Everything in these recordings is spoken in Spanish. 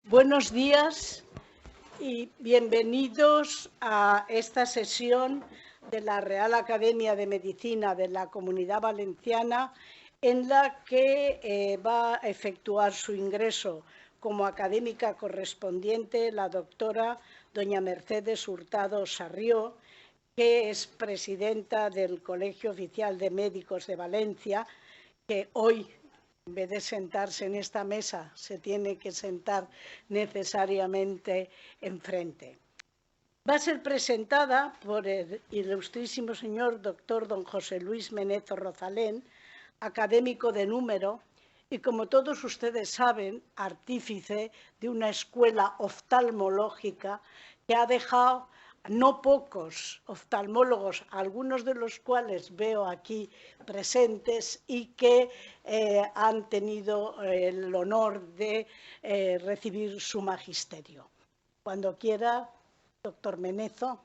Buenos días y bienvenidos a esta sesión de la Real Academia de Medicina de la Comunidad Valenciana, en la que va a efectuar su ingreso como académica correspondiente la doctora doña Mercedes Hurtado Sarrió, que es presidenta del Colegio Oficial de Médicos de Valencia, que hoy, en vez de sentarse en esta mesa, se tiene que sentar necesariamente enfrente. Va a ser presentada por el ilustrísimo señor doctor don José Luis Menezo Rozalén, académico de número y, como todos ustedes saben, artífice de una escuela oftalmológica que ha dejado no pocos oftalmólogos, algunos de los cuales veo aquí presentes y que han tenido el honor de recibir su magisterio. Cuando quiera, doctor Menezo.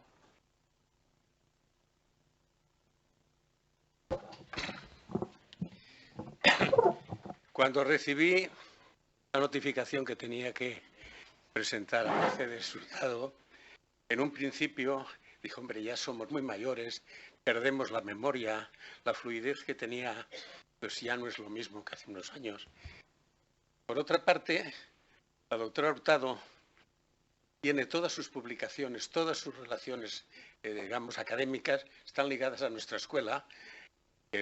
Cuando recibí la notificación que tenía que presentar a Mercedes Hurtado, en un principio dijo, hombre, ya somos muy mayores, perdemos la memoria, la fluidez que tenía, pues ya no es lo mismo que hace unos años. Por otra parte, la doctora Hurtado tiene todas sus publicaciones, todas sus relaciones, digamos, académicas, están ligadas a nuestra escuela. Yo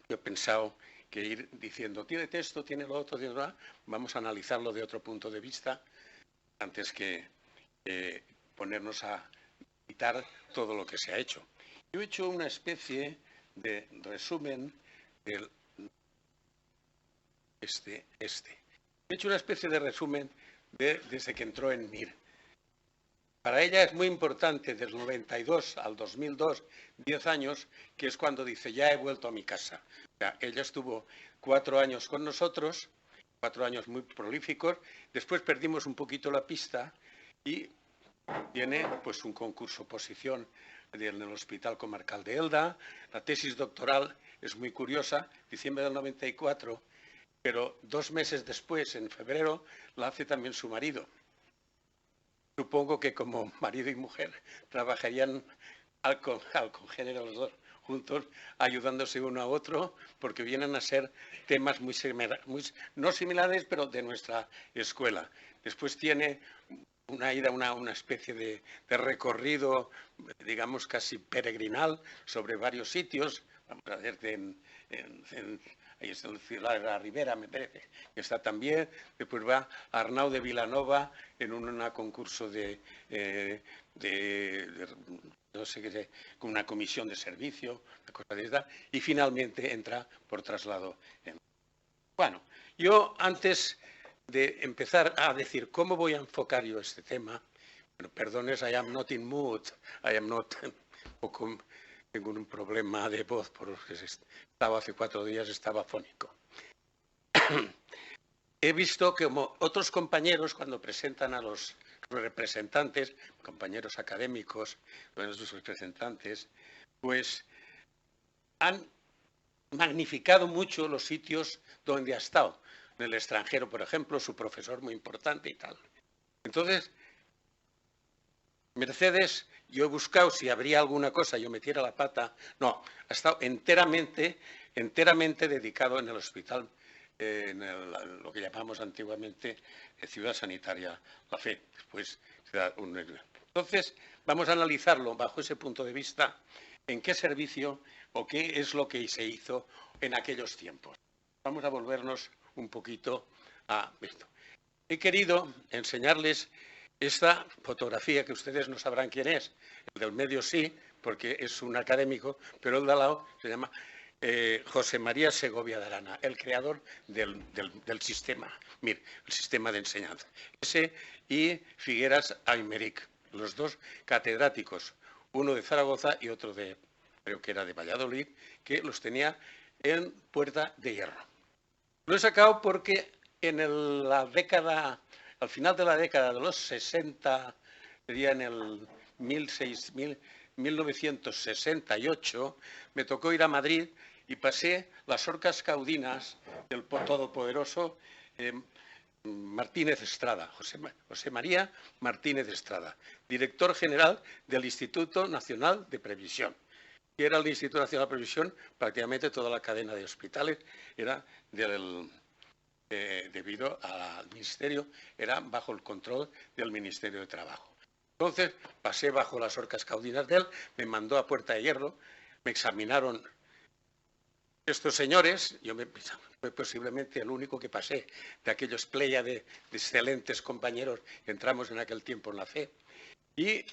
he pensado que ir diciendo, tiene texto, tiene lo otro, tiene lo otro, vamos a analizarlo de otro punto de vista antes que ponernos a citar todo lo que se ha hecho. Yo he hecho una especie de resumen del He hecho una especie de resumen desde que entró en MIR. Para ella es muy importante, del 92 al 2002, 10 años, que es cuando dice, ya he vuelto a mi casa. O sea, ella estuvo 4 años con nosotros, 4 años muy prolíficos, después perdimos un poquito la pista y tiene pues un concurso oposición en el Hospital Comarcal de Elda. La tesis doctoral es muy curiosa, diciembre del 94, pero 2 meses después, en febrero, la hace también su marido. Supongo que como marido y mujer trabajarían al congénero los dos juntos, ayudándose uno a otro, porque vienen a ser temas muy no similares, pero de nuestra escuela. Después tiene una especie de recorrido, digamos, casi peregrinal sobre varios sitios. Vamos a ver ahí está la Ribera, me parece, que está también. Después va Arnau de Vilanova en un concurso no sé qué, con una comisión de servicio, una cosa de esta, y finalmente entra por traslado. Bueno, yo antes de empezar a decir cómo voy a enfocar yo este tema, bueno, perdones, I am not in mood, tengo un problema de voz, porque hace 4 días estaba fónico. He visto que como otros compañeros, cuando presentan a los representantes, compañeros académicos, sus representantes, pues han magnificado mucho los sitios donde ha estado. En el extranjero, por ejemplo, su profesor muy importante y tal. Entonces, Mercedes, yo he buscado si habría alguna cosa, yo metiera la pata. No, ha estado enteramente dedicado en el hospital, lo que llamamos antiguamente Ciudad Sanitaria La Fe. Después, entonces, vamos a analizarlo bajo ese punto de vista, en qué servicio o qué es lo que se hizo en aquellos tiempos. Vamos a volvernos un poquito a esto. He querido enseñarles esta fotografía, que ustedes no sabrán quién es. El del medio sí, porque es un académico, pero el de al lado se llama José María Segovia de Arana, el creador del sistema, mire, el sistema de enseñanza. Ese y Figueras Aymeric, los dos catedráticos, uno de Zaragoza y otro creo que era de Valladolid, que los tenía en Puerta de Hierro. Lo he sacado porque al final de la década de los 60, sería en el 1968, me tocó ir a Madrid y pasé las orcas caudinas del todopoderoso Martínez Estrada, José María Martínez Estrada, director general del Instituto Nacional de Previsión. Y era el Instituto Nacional de Previsión, prácticamente toda la cadena de hospitales era debido al Ministerio, era bajo el control del Ministerio de Trabajo. Entonces pasé bajo las orcas caudinas de él, me mandó a Puerta de Hierro, me examinaron estos señores, fue posiblemente el único que pasé de aquellos playa de excelentes compañeros que entramos en aquel tiempo en la fe, y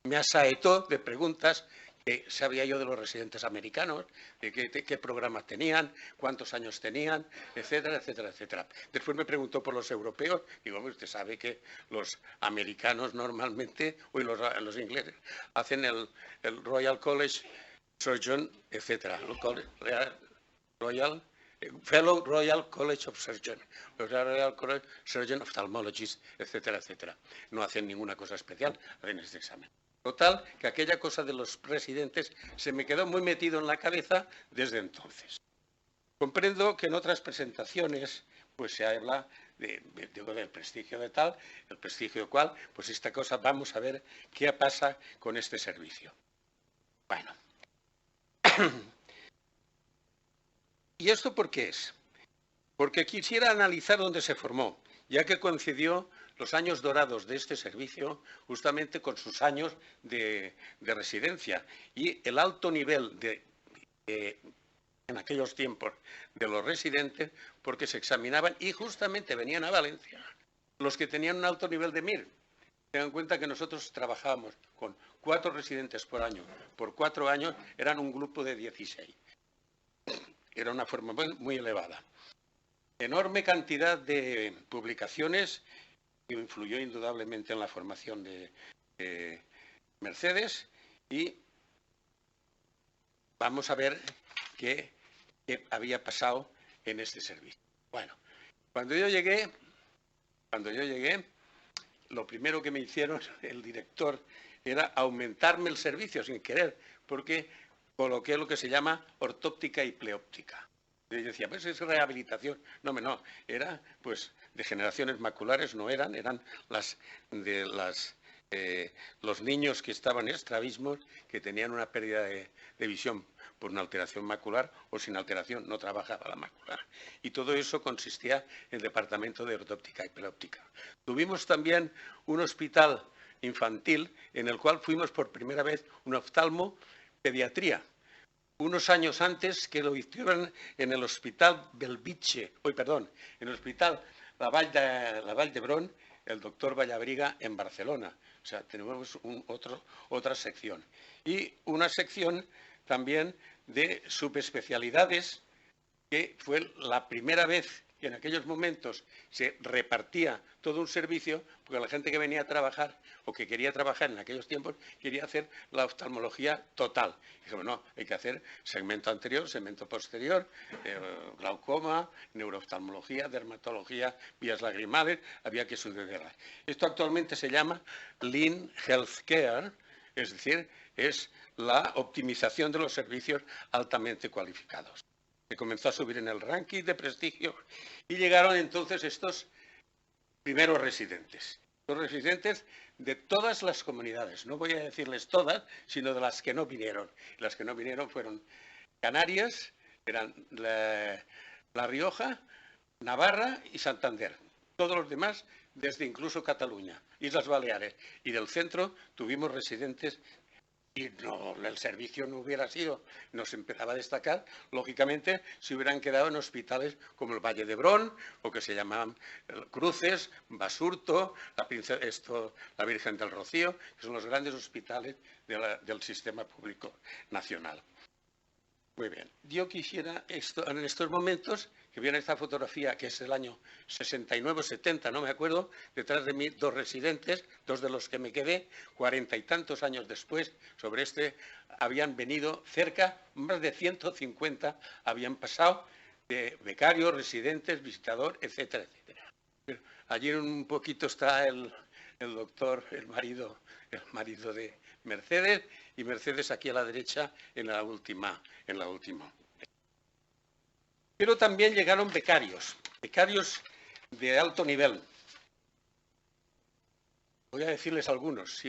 me asaetó de preguntas que sabía yo de los residentes americanos, de qué programas tenían, cuántos años tenían, etcétera, etcétera, etcétera. Después me preguntó por los europeos, digo, usted sabe que los americanos normalmente, los ingleses, hacen el Royal College Surgeon, etcétera, Fellow Royal College of Surgeons, Royal College Surgeon Ophthalmologist, etcétera, etcétera. No hacen ninguna cosa especial, hacen este examen. Total, que aquella cosa de los residentes se me quedó muy metido en la cabeza desde entonces. Comprendo que en otras presentaciones pues se habla del prestigio de tal, el prestigio de cual, pues esta cosa, vamos a ver qué pasa con este servicio. Bueno. ¿Y esto por qué es? Porque quisiera analizar dónde se formó, ya que coincidió los años dorados de este servicio justamente con sus años de residencia y el alto nivel en aquellos tiempos de los residentes, porque se examinaban y justamente venían a Valencia los que tenían un alto nivel de MIR. Tengan en cuenta que nosotros trabajábamos con 4 residentes por año. Por 4 años eran un grupo de 16. Era una forma muy elevada. Enorme cantidad de publicaciones que influyó indudablemente en la formación de Mercedes, y vamos a ver qué había pasado en este servicio. Bueno, cuando yo llegué, lo primero que me hicieron el director era aumentarme el servicio sin querer, porque coloqué lo que se llama ortóptica y pleóptica. Y yo decía, pues es rehabilitación. No, era pues degeneraciones maculares, eran los niños que estaban en estrabismos, que tenían una pérdida de visión por una alteración macular o sin alteración, no trabajaba la macular. Y todo eso consistía en el departamento de ortóptica y pleóptica. Tuvimos también un hospital infantil en el cual fuimos por primera vez un oftalmo pediatría. Unos años antes que lo hicieron en el Hospital Belvitge, en el Hospital La Vall d'Hebron, el doctor Vallabriga en Barcelona. O sea, tenemos otra sección. Y una sección también de subespecialidades, que fue la primera vez que en aquellos momentos se repartía todo un servicio, porque la gente que venía a trabajar o que quería trabajar en aquellos tiempos quería hacer la oftalmología total. Y dijimos, no, hay que hacer segmento anterior, segmento posterior, glaucoma, neurooftalmología, dermatología, vías lagrimales, había que subdividirlas. Esto actualmente se llama Lean Healthcare, es decir, es la optimización de los servicios altamente cualificados. Se comenzó a subir en el ranking de prestigio y llegaron entonces estos primeros residentes. Los residentes de todas las comunidades, no voy a decirles todas, sino de las que no vinieron. Las que no vinieron fueron Canarias, eran La Rioja, Navarra y Santander. Todos los demás, desde incluso Cataluña, Islas Baleares. Y del centro tuvimos residentes. Y no, el servicio no hubiera sido, no se empezaba a destacar, lógicamente, si hubieran quedado en hospitales como el Valle de Hebrón, o que se llamaban Cruces, Basurto, la Virgen del Rocío, que son los grandes hospitales del sistema público nacional. Muy bien, yo quisiera en estos momentos, que viene esta fotografía, que es del año 69 o 70, no me acuerdo, detrás de mí 2 residentes, 2 de los que me quedé, 40 y tantos años después, sobre habían venido cerca, más de 150 habían pasado de becarios, residentes, visitador, etcétera, etcétera. Allí un poquito está el doctor, el marido de Mercedes, y Mercedes aquí a la derecha en la última. Pero también llegaron becarios de alto nivel. Voy a decirles algunos. Si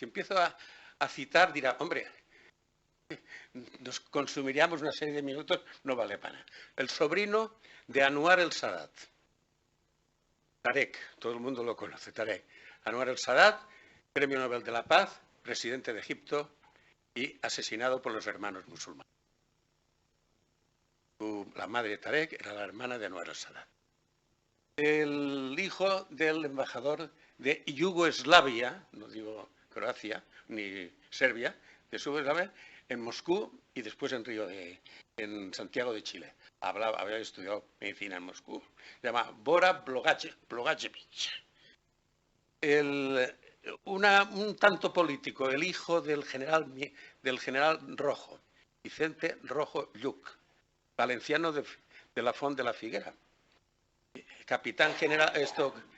empiezo a citar, dirá, hombre, nos consumiríamos una serie de minutos, no vale para nada. El sobrino de Anwar el Sadat, Tarek, todo el mundo lo conoce, Tarek. Anwar el Sadat, Premio Nobel de la Paz, presidente de Egipto y asesinado por los hermanos musulmanes. La madre de Tarek era la hermana de Anwar el Sadat. El hijo del embajador de Yugoslavia, no digo Croacia ni Serbia, de Yugoslavia, en Moscú y después en Santiago de Chile. Había estudiado medicina en Moscú. Se llama Bora Blagojevich. Un tanto político, el hijo del general Rojo, Vicente Rojo Lluc, valenciano de la Font de la Figuera. Capitán general,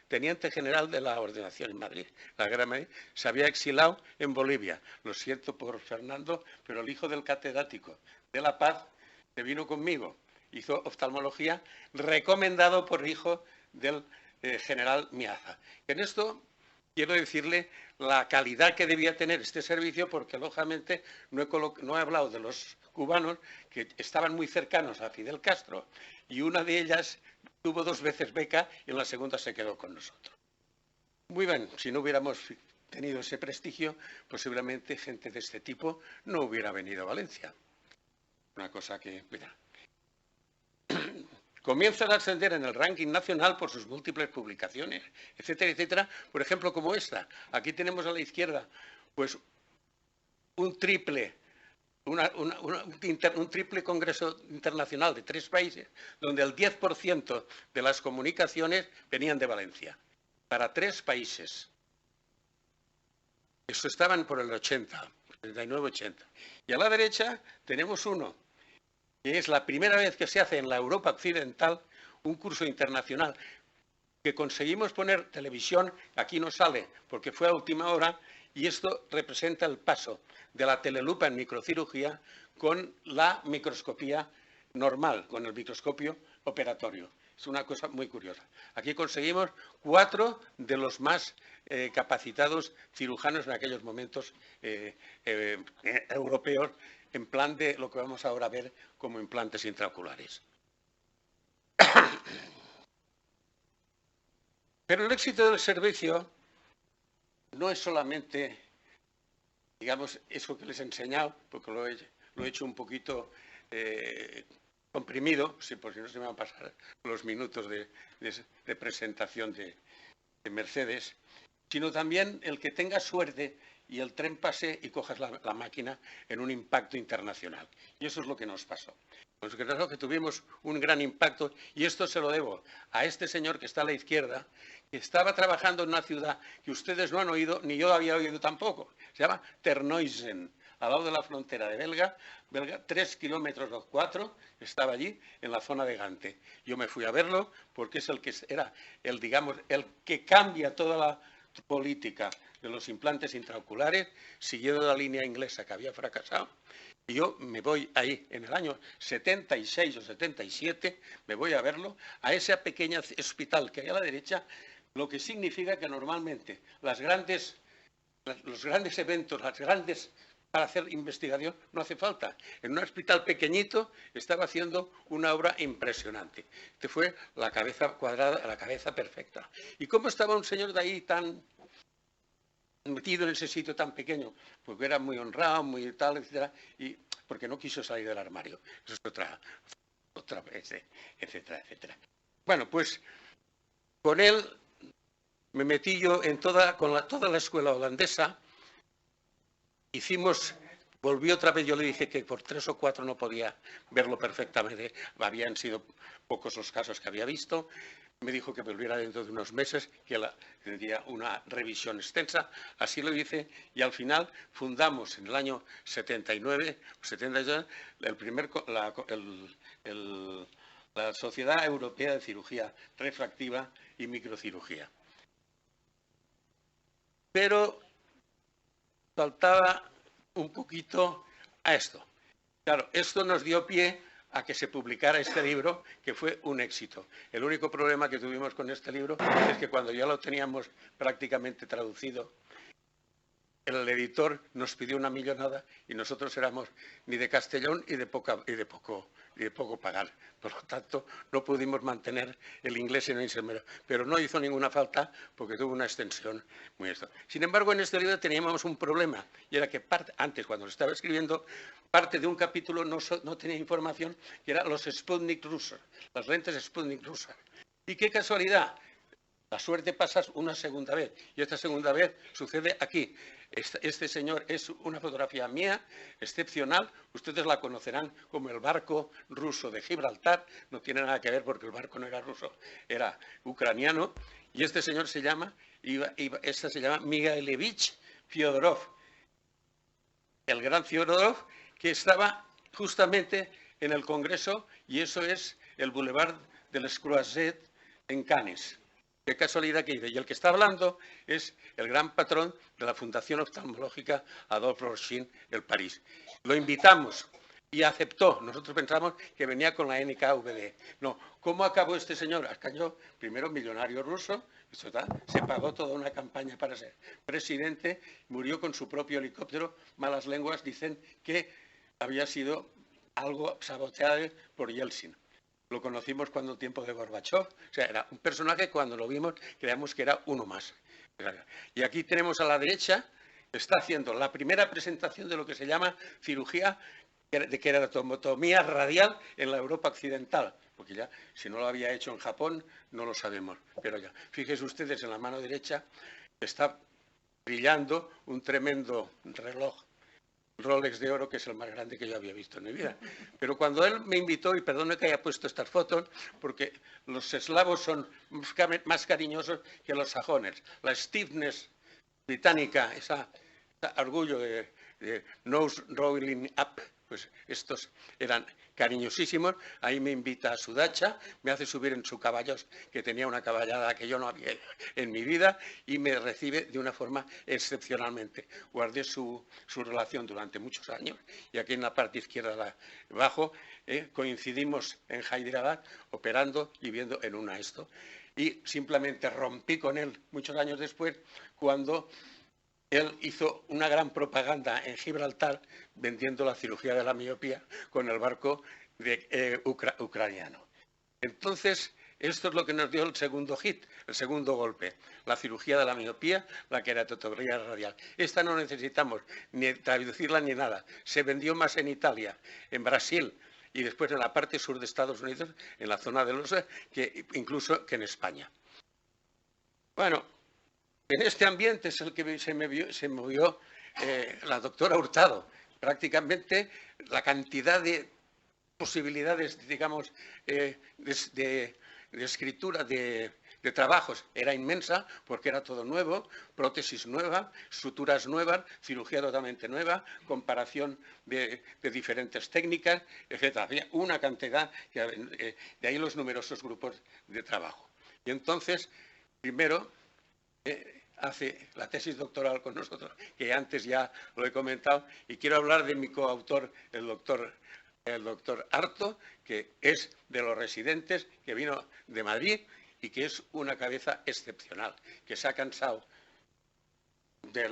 teniente general de la Ordenación en Madrid, la Guerra de Madrid, se había exilado en Bolivia. Lo siento por Fernando, pero el hijo del catedrático de La Paz se vino conmigo, hizo oftalmología, recomendado por hijo del general Miaza. En esto quiero decirle la calidad que debía tener este servicio, porque lógicamente no he hablado de los cubanos que estaban muy cercanos a Fidel Castro, y una de ellas tuvo 2 veces beca y en la segunda se quedó con nosotros. Muy bien, si no hubiéramos tenido ese prestigio, posiblemente gente de este tipo no hubiera venido a Valencia. Una cosa que, mira, comienzan a ascender en el ranking nacional por sus múltiples publicaciones, etcétera, etcétera. Por ejemplo, como esta. Aquí tenemos a la izquierda, pues, un triple congreso internacional de 3 países, donde el 10% de las comunicaciones venían de Valencia, para 3 países. Eso estaban por el 80, 79-80. Y a la derecha tenemos uno, que es la primera vez que se hace en la Europa occidental un curso internacional, que conseguimos poner televisión, aquí no sale porque fue a última hora, y esto representa el paso de la telelupa en microcirugía con la microscopía normal, con el microscopio operatorio. Es una cosa muy curiosa. Aquí conseguimos 4 de los más capacitados cirujanos en aquellos momentos europeos, en plan de lo que vamos ahora a ver como implantes intraoculares. Pero el éxito del servicio no es solamente, digamos, eso que les he enseñado, porque lo he hecho un poquito comprimido, por si no se me van a pasar los minutos de presentación de Mercedes, sino también el que tenga suerte y el tren pase y cojas la máquina en un impacto internacional. Y eso es lo que nos pasó. Nos creo que tuvimos un gran impacto, y esto se lo debo a este señor que está a la izquierda, que estaba trabajando en una ciudad que ustedes no han oído, ni yo había oído tampoco. Se llama Terneuzen, al lado de la frontera de Belga, 3 kilómetros o 4, estaba allí en la zona de Gante. Yo me fui a verlo porque es el que cambia toda la política de los implantes intraoculares, siguiendo la línea inglesa que había fracasado. Y yo me voy ahí, en el año 76 o 77, me voy a verlo, a ese pequeño hospital que hay a la derecha, lo que significa que normalmente los grandes eventos, para hacer investigación no hace falta. En un hospital pequeñito estaba haciendo una obra impresionante. Este fue la cabeza cuadrada, la cabeza perfecta. ¿Y cómo estaba un señor de ahí tan metido en ese sitio tan pequeño? Porque era muy honrado, muy tal, etcétera, y porque no quiso salir del armario. Eso es otra vez, etcétera, etcétera. Bueno, pues con él me metí yo en toda la escuela holandesa. Volví otra vez, yo le dije que por 3 o 4 no podía verlo perfectamente, habían sido pocos los casos que había visto. Me dijo que volviera dentro de unos meses, que tendría una revisión extensa. Así lo hice, y al final fundamos en el año 79, la Sociedad Europea de Cirugía Refractiva y Microcirugía. Pero faltaba un poquito a esto. Claro, esto nos dio pie a que se publicara este libro, que fue un éxito. El único problema que tuvimos con este libro es que cuando ya lo teníamos prácticamente traducido, el editor nos pidió una millonada y nosotros éramos ni de Castellón y de poco pagar. Por lo tanto, no pudimos mantener el inglés en el, pero no hizo ninguna falta porque tuvo una extensión muy esto. Sin embargo, en este libro teníamos un problema y era que antes, cuando lo estaba escribiendo, parte de un capítulo no tenía información, que eran los Sputnik rusos, las lentes Sputnik rusas. Y qué casualidad, la suerte pasa una segunda vez y esta segunda vez sucede aquí. Este señor es una fotografía mía, excepcional. Ustedes la conocerán como el barco ruso de Gibraltar. No tiene nada que ver porque el barco no era ruso, era ucraniano. Y este señor se llama Migailevich Fyodorov. El gran Fyodorov, que estaba justamente en el Congreso, y eso es el Boulevard de les Croisets en Cannes. Qué casualidad que dice. Y el que está hablando es el gran patrón de la Fundación Oftalmológica Adolphe Rochin, el París. Lo invitamos y aceptó. Nosotros pensamos que venía con la NKVD. No, ¿cómo acabó este señor? Cayó primero millonario ruso, se pagó toda una campaña para ser presidente, murió con su propio helicóptero. Malas lenguas dicen que había sido algo saboteado por Yeltsin. Lo conocimos cuando el tiempo de Gorbachov, o sea, era un personaje que cuando lo vimos creíamos que era uno más. Y aquí tenemos a la derecha, está haciendo la primera presentación de lo que se llama cirugía de queratotomía radial en la Europa occidental, porque ya, si no lo había hecho en Japón, no lo sabemos, pero ya. Fíjense ustedes, en la mano derecha está brillando un tremendo reloj Rolex de oro, que es el más grande que yo había visto en mi vida. Pero cuando él me invitó, y perdone que haya puesto estas fotos, porque los eslavos son más cariñosos que los sajones. La stiffness británica, ese orgullo de nose rolling up, pues estos eran cariñosísimos. Ahí me invita a su dacha, me hace subir en su caballo, que tenía una caballada que yo no había en mi vida, y me recibe de una forma excepcionalmente. Guardé su relación durante muchos años, y aquí en la parte izquierda abajo coincidimos en Hyderabad operando y viendo en una esto. Y simplemente rompí con él muchos años después, cuando él hizo una gran propaganda en Gibraltar vendiendo la cirugía de la miopía con el barco ucraniano. Entonces, esto es lo que nos dio el segundo hit, el segundo golpe, la cirugía de la miopía, la queratotomía radial. Esta no necesitamos ni traducirla ni nada. Se vendió más en Italia, en Brasil y después en la parte sur de Estados Unidos, en la zona de los incluso que en España. Bueno, en este ambiente es el que se movió la doctora Hurtado. Prácticamente la cantidad de posibilidades, digamos, de escritura, de trabajos era inmensa, porque era todo nuevo, prótesis nueva, suturas nuevas, cirugía totalmente nueva, comparación de diferentes técnicas, etc. Había una cantidad, de ahí los numerosos grupos de trabajo. Y entonces, primero, hace la tesis doctoral con nosotros, que antes ya lo he comentado, y quiero hablar de mi coautor, el doctor Arto, que es de los residentes, que vino de Madrid y que es una cabeza excepcional, que se ha cansado de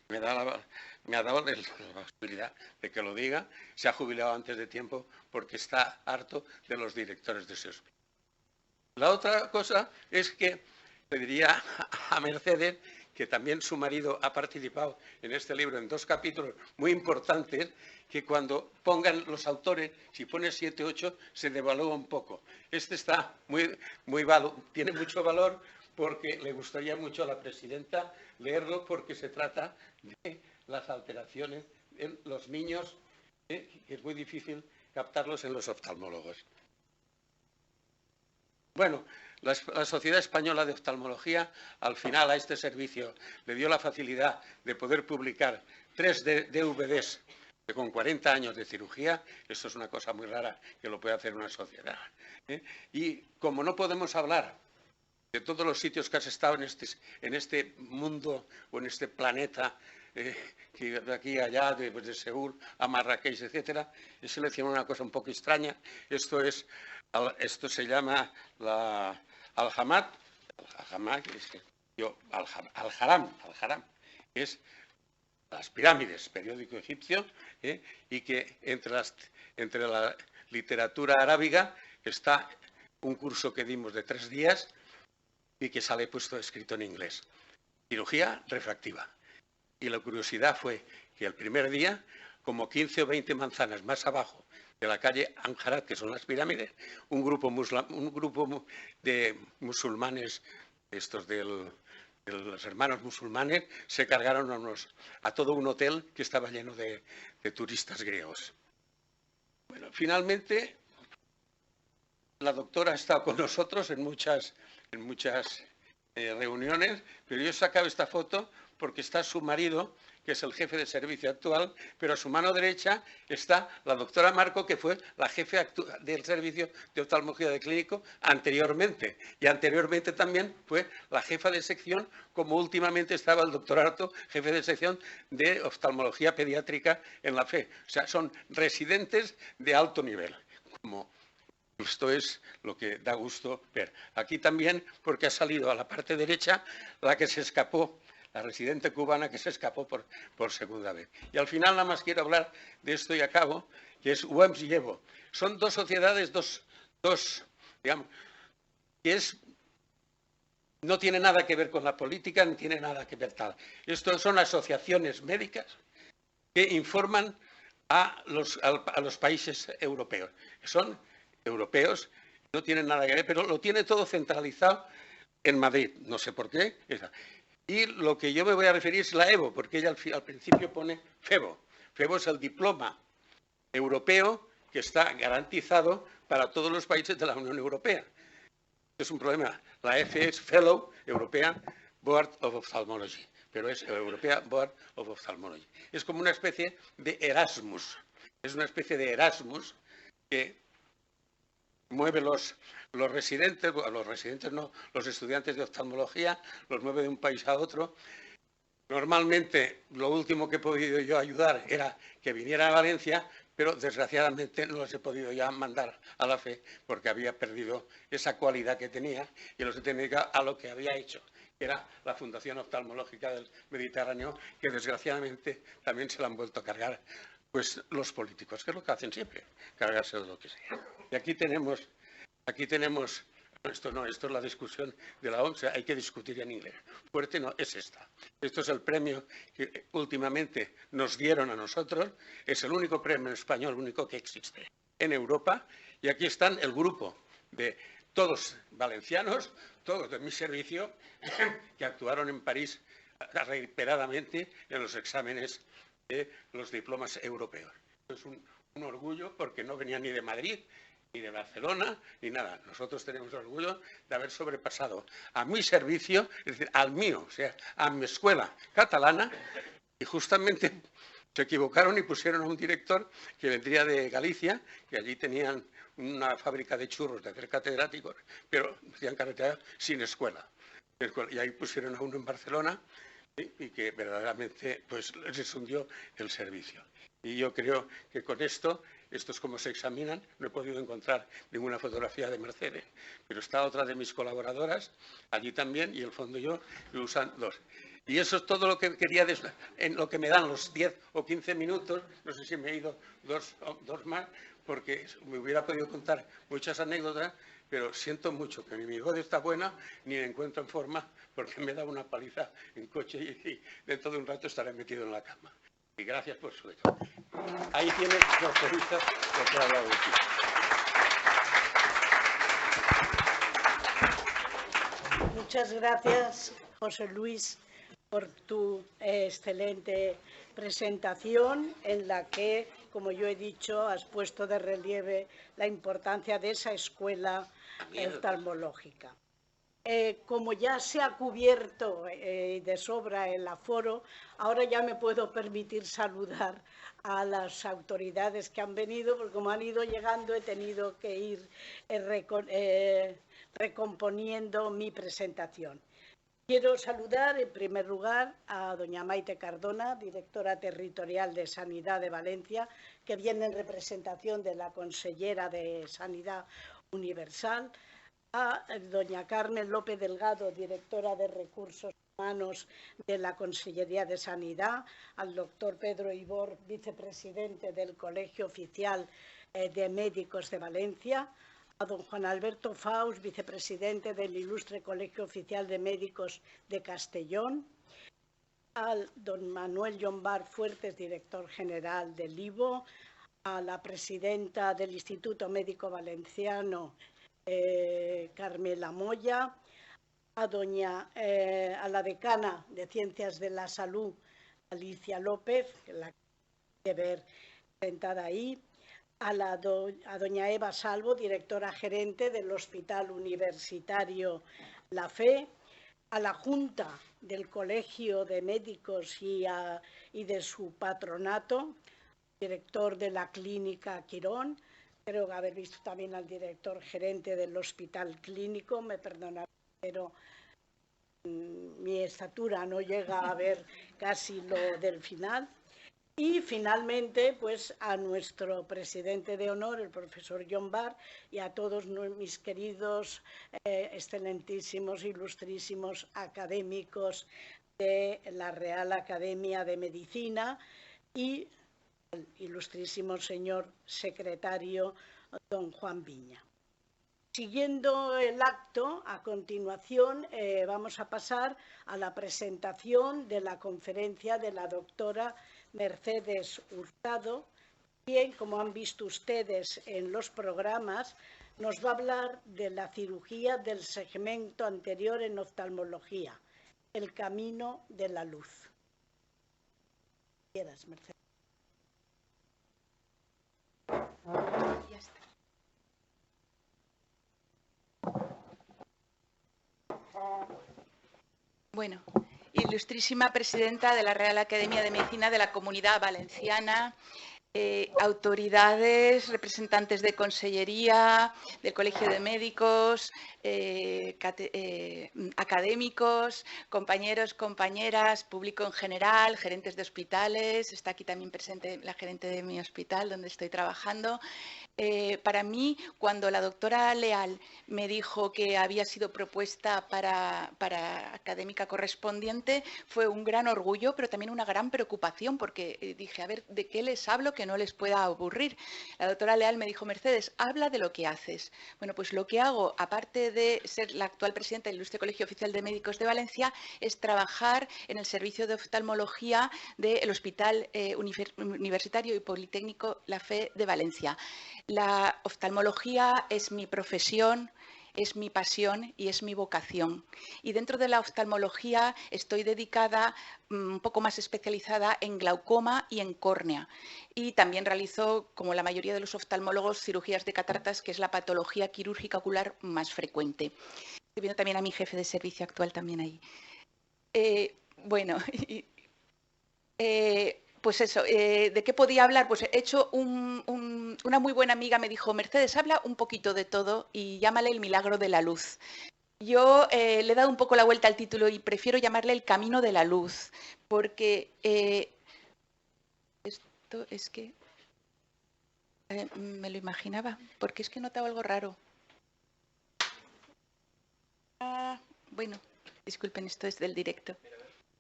me ha dado la posibilidad de que lo diga, se ha jubilado antes de tiempo porque está harto de los directores de ese hospital. La otra cosa es que le diría a Mercedes que también su marido ha participado en este libro en 2 capítulos muy importantes, que cuando pongan los autores, si pone 7 o 8, se devalúa un poco. Este está tiene mucho valor porque le gustaría mucho a la presidenta leerlo, porque se trata de las alteraciones en los niños, que es muy difícil captarlos en los oftalmólogos. Bueno, la Sociedad Española de Oftalmología, al final, a este servicio le dio la facilidad de poder publicar 3 DVDs con 40 años de cirugía. Esto es una cosa muy rara que lo puede hacer una sociedad. Y como no podemos hablar de todos los sitios que has estado en este mundo o en este planeta que de aquí a allá, de Seúl a Marrakech, etcétera, he seleccionado una cosa un poco extraña. Esto se llama Al-Haram, que es las pirámides, periódico egipcio, y que entre la literatura arábiga está un curso que dimos de 3 días y que sale puesto escrito en inglés. Cirugía refractiva. Y la curiosidad fue que el primer día, como 15 o 20 manzanas más abajo de la calle Anjarat, que son las pirámides, un grupo de musulmanes, estos de los hermanos musulmanes, se cargaron a todo un hotel que estaba lleno de turistas griegos. Bueno, finalmente, la doctora ha estado con nosotros en muchas reuniones, pero yo he sacado esta foto porque está su marido, que es el jefe de servicio actual, pero a su mano derecha está la doctora Marco, que fue la jefe del servicio de oftalmología de clínico anteriormente. Y anteriormente también fue la jefa de sección, como últimamente estaba el doctor Arto, jefe de sección de oftalmología pediátrica en la FE. O sea, son residentes de alto nivel. Esto es lo que da gusto ver. Aquí también, porque ha salido a la parte derecha la que se escapó, la residente cubana que se escapó por segunda vez. Y al final nada más quiero hablar de esto y acabo, que es UEMS y EVO. Son dos sociedades, digamos, que no tiene nada que ver con la política, ni tiene nada que ver tal. Estos son asociaciones médicas que informan a los países europeos. Son europeos, no tienen nada que ver, pero lo tiene todo centralizado en Madrid. No sé por qué. Y lo que yo me voy a referir es la EVO, porque ella al principio pone FEVO. FEVO es el diploma europeo que está garantizado para todos los países de la Unión Europea. Es un problema. La F es Fellow European Board of Ophthalmology, pero es European Board of Ophthalmology. Es como una especie de Erasmus. Es una especie de Erasmus que mueve los estudiantes de oftalmología, los mueve de un país a otro. Normalmente, lo último que he podido yo ayudar era que viniera a Valencia, pero desgraciadamente no los he podido ya mandar a la FE porque había perdido esa cualidad que tenía y los he tenido a lo que había hecho, que era la Fundación Oftalmológica del Mediterráneo, que desgraciadamente también se la han vuelto a cargar pues los políticos, que es lo que hacen siempre, cargarse de lo que sea. Y aquí tenemos, esto es la discusión de la OMS, hay que discutir en inglés. Fuerte no, es esta. Esto es el premio que últimamente nos dieron a nosotros, es el único premio en español, único que existe en Europa, y aquí están el grupo de todos valencianos, todos de mi servicio, que actuaron en París reiteradamente en los exámenes de los diplomas europeos. Es un orgullo porque no venía ni de Madrid, ni de Barcelona, ni nada. Nosotros tenemos orgullo de haber sobrepasado a mi servicio, es decir, al mío, o sea, a mi escuela catalana, y justamente se equivocaron y pusieron a un director que vendría de Galicia, que allí tenían una fábrica de churros de hacer catedráticos, pero hacían carretera sin escuela. Y ahí pusieron a uno en Barcelona, y que verdaderamente pues les hundió el servicio. Y yo creo que con esto es como se examinan. No he podido encontrar ninguna fotografía de Mercedes, pero está otra de mis colaboradoras allí también, y el fondo yo, y usan dos. Y eso es todo lo que quería, en lo que me dan los 10 o 15 minutos, no sé si me he ido dos más, porque me hubiera podido contar muchas anécdotas, pero siento mucho que ni mi voz está buena, ni me encuentro en forma, porque me da una paliza en coche y dentro de un rato estaré metido en la cama. Y gracias por su hecho. Ahí tienes los periodistas lo que he hablado de ti. Muchas gracias, José Luis, por tu excelente presentación en la que, como yo he dicho, has puesto de relieve la importancia de esa escuela oftalmológica. Como ya se ha cubierto de sobra el aforo, ahora ya me puedo permitir saludar a las autoridades que han venido, porque como han ido llegando he tenido que ir recomponiendo mi presentación. Quiero saludar, en primer lugar, a doña Maite Cardona, directora territorial de Sanidad de Valencia, que viene en representación de la consellera de Sanidad Universal, a doña Carmen López Delgado, directora de Recursos Humanos de la Consellería de Sanidad, al doctor Pedro Ibor, vicepresidente del Colegio Oficial de Médicos de Valencia, a don Juan Alberto Faus, vicepresidente del Ilustre Colegio Oficial de Médicos de Castellón, al don Manuel Llombar Fuertes, director general del IVO, a la presidenta del Instituto Médico Valenciano, Carmela Moya, a la decana de Ciencias de la Salud, Alicia López, que la que ver sentada ahí, a doña Eva Salvo, directora gerente del Hospital Universitario La Fe, a la Junta del Colegio de Médicos y de su patronato, director de la Clínica Quirón. Creo haber visto también al director gerente del Hospital Clínico, me perdonarán, pero mi estatura no llega a ver casi lo del final. Y finalmente, pues a nuestro presidente de honor, el profesor Llombar, y a todos mis queridos, excelentísimos, ilustrísimos académicos de la Real Academia de Medicina y al ilustrísimo señor secretario don Juan Viña. Siguiendo el acto, a continuación vamos a pasar a la presentación de la conferencia de la doctora Mercedes Hurtado, quien, como han visto ustedes en los programas, nos va a hablar de la cirugía del segmento anterior en oftalmología, el camino de la luz. ¿Quieres, Mercedes? Ya está. Bueno, ilustrísima presidenta de la Real Academia de Medicina de la Comunidad Valenciana, autoridades, representantes de Consellería, del Colegio de Médicos, académicos, compañeros, compañeras, público en general, gerentes de hospitales. Está aquí también presente la gerente de mi hospital donde estoy trabajando. Para mí, cuando la doctora Leal me dijo que había sido propuesta para académica correspondiente, fue un gran orgullo, pero también una gran preocupación, porque dije, a ver, ¿de qué les hablo que no les pueda aburrir? La doctora Leal me dijo, Mercedes, habla de lo que haces. Bueno, pues lo que hago, aparte de ser la actual presidenta del Ilustre Colegio Oficial de Médicos de Valencia, es trabajar en el servicio de oftalmología del Hospital Universitario y Politécnico La Fe de Valencia. La oftalmología es mi profesión, es mi pasión y es mi vocación. Y dentro de la oftalmología estoy dedicada, un poco más especializada en glaucoma y en córnea. Y también realizo, como la mayoría de los oftalmólogos, cirugías de cataratas, que es la patología quirúrgica ocular más frecuente. Estoy viendo también a mi jefe de servicio actual también ahí. Bueno, pues eso, ¿de qué podía hablar? Pues he hecho una muy buena amiga me dijo, Mercedes, habla un poquito de todo y llámale el milagro de la luz. Yo le he dado un poco la vuelta al título y prefiero llamarle el camino de la luz, porque esto es que me lo imaginaba, porque es que he notado algo raro. Bueno, disculpen, esto es del directo.